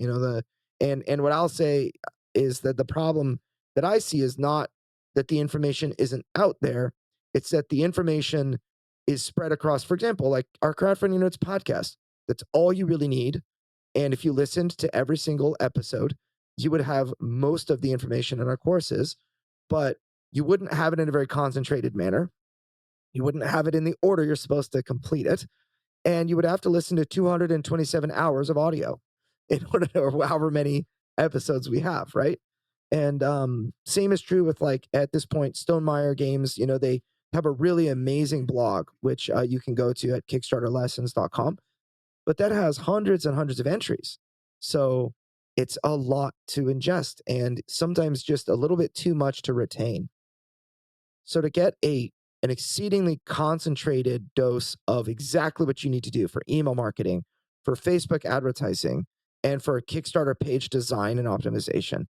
and what I'll say is that the problem that I see is not that the information isn't out there. It's that the information is spread across, for example, like our Crowdfunding Nerds podcast. That's all you really need. And if you listened to every single episode, you would have most of the information in our courses, but you wouldn't have it in a very concentrated manner. You wouldn't have it in the order you're supposed to complete it. And you would have to listen to 227 hours of audio in order to, or however many episodes we have, right? And same is true with, like, at this point, Stonemeyer Games. They have a really amazing blog, which you can go to at kickstarterlessons.com, but that has hundreds and hundreds of entries. So it's a lot to ingest and sometimes just a little bit too much to retain. So to get an exceedingly concentrated dose of exactly what you need to do for email marketing, for Facebook advertising, and for a Kickstarter page design and optimization,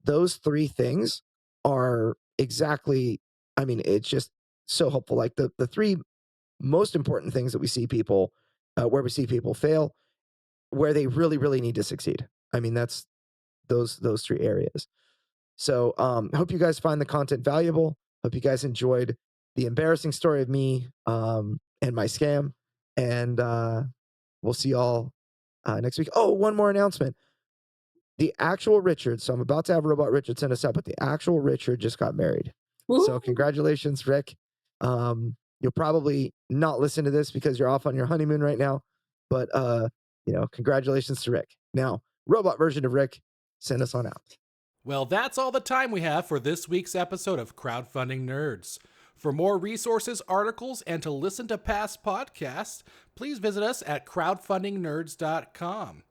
those three things are exactly, it's just so helpful. Like the three most important things that we see people, where we see people fail, where they really, really need to succeed. That's those three areas. So hope you guys find the content valuable. Hope you guys enjoyed the embarrassing story of me and my scam. And we'll see y'all next week. Oh, one more announcement. The actual Richard, so I'm about to have Robot Richard send us out, but the actual Richard just got married. Woo! So congratulations, Rick. You'll probably not listen to this because you're off on your honeymoon right now, but congratulations to Rick. Now, robot version of Rick, send us on out. Well, that's all the time we have for this week's episode of Crowdfunding Nerds. For more resources, articles, and to listen to past podcasts, please visit us at crowdfundingnerds.com.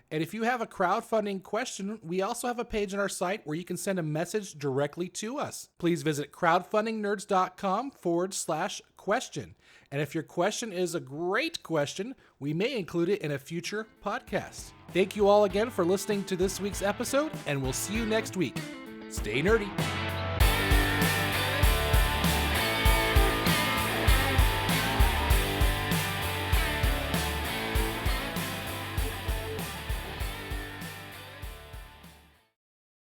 And if you have a crowdfunding question, we also have a page on our site where you can send a message directly to us. Please visit crowdfundingnerds.com/question. And if your question is a great question, we may include it in a future podcast. Thank you all again for listening to this week's episode, and we'll see you next week. Stay nerdy.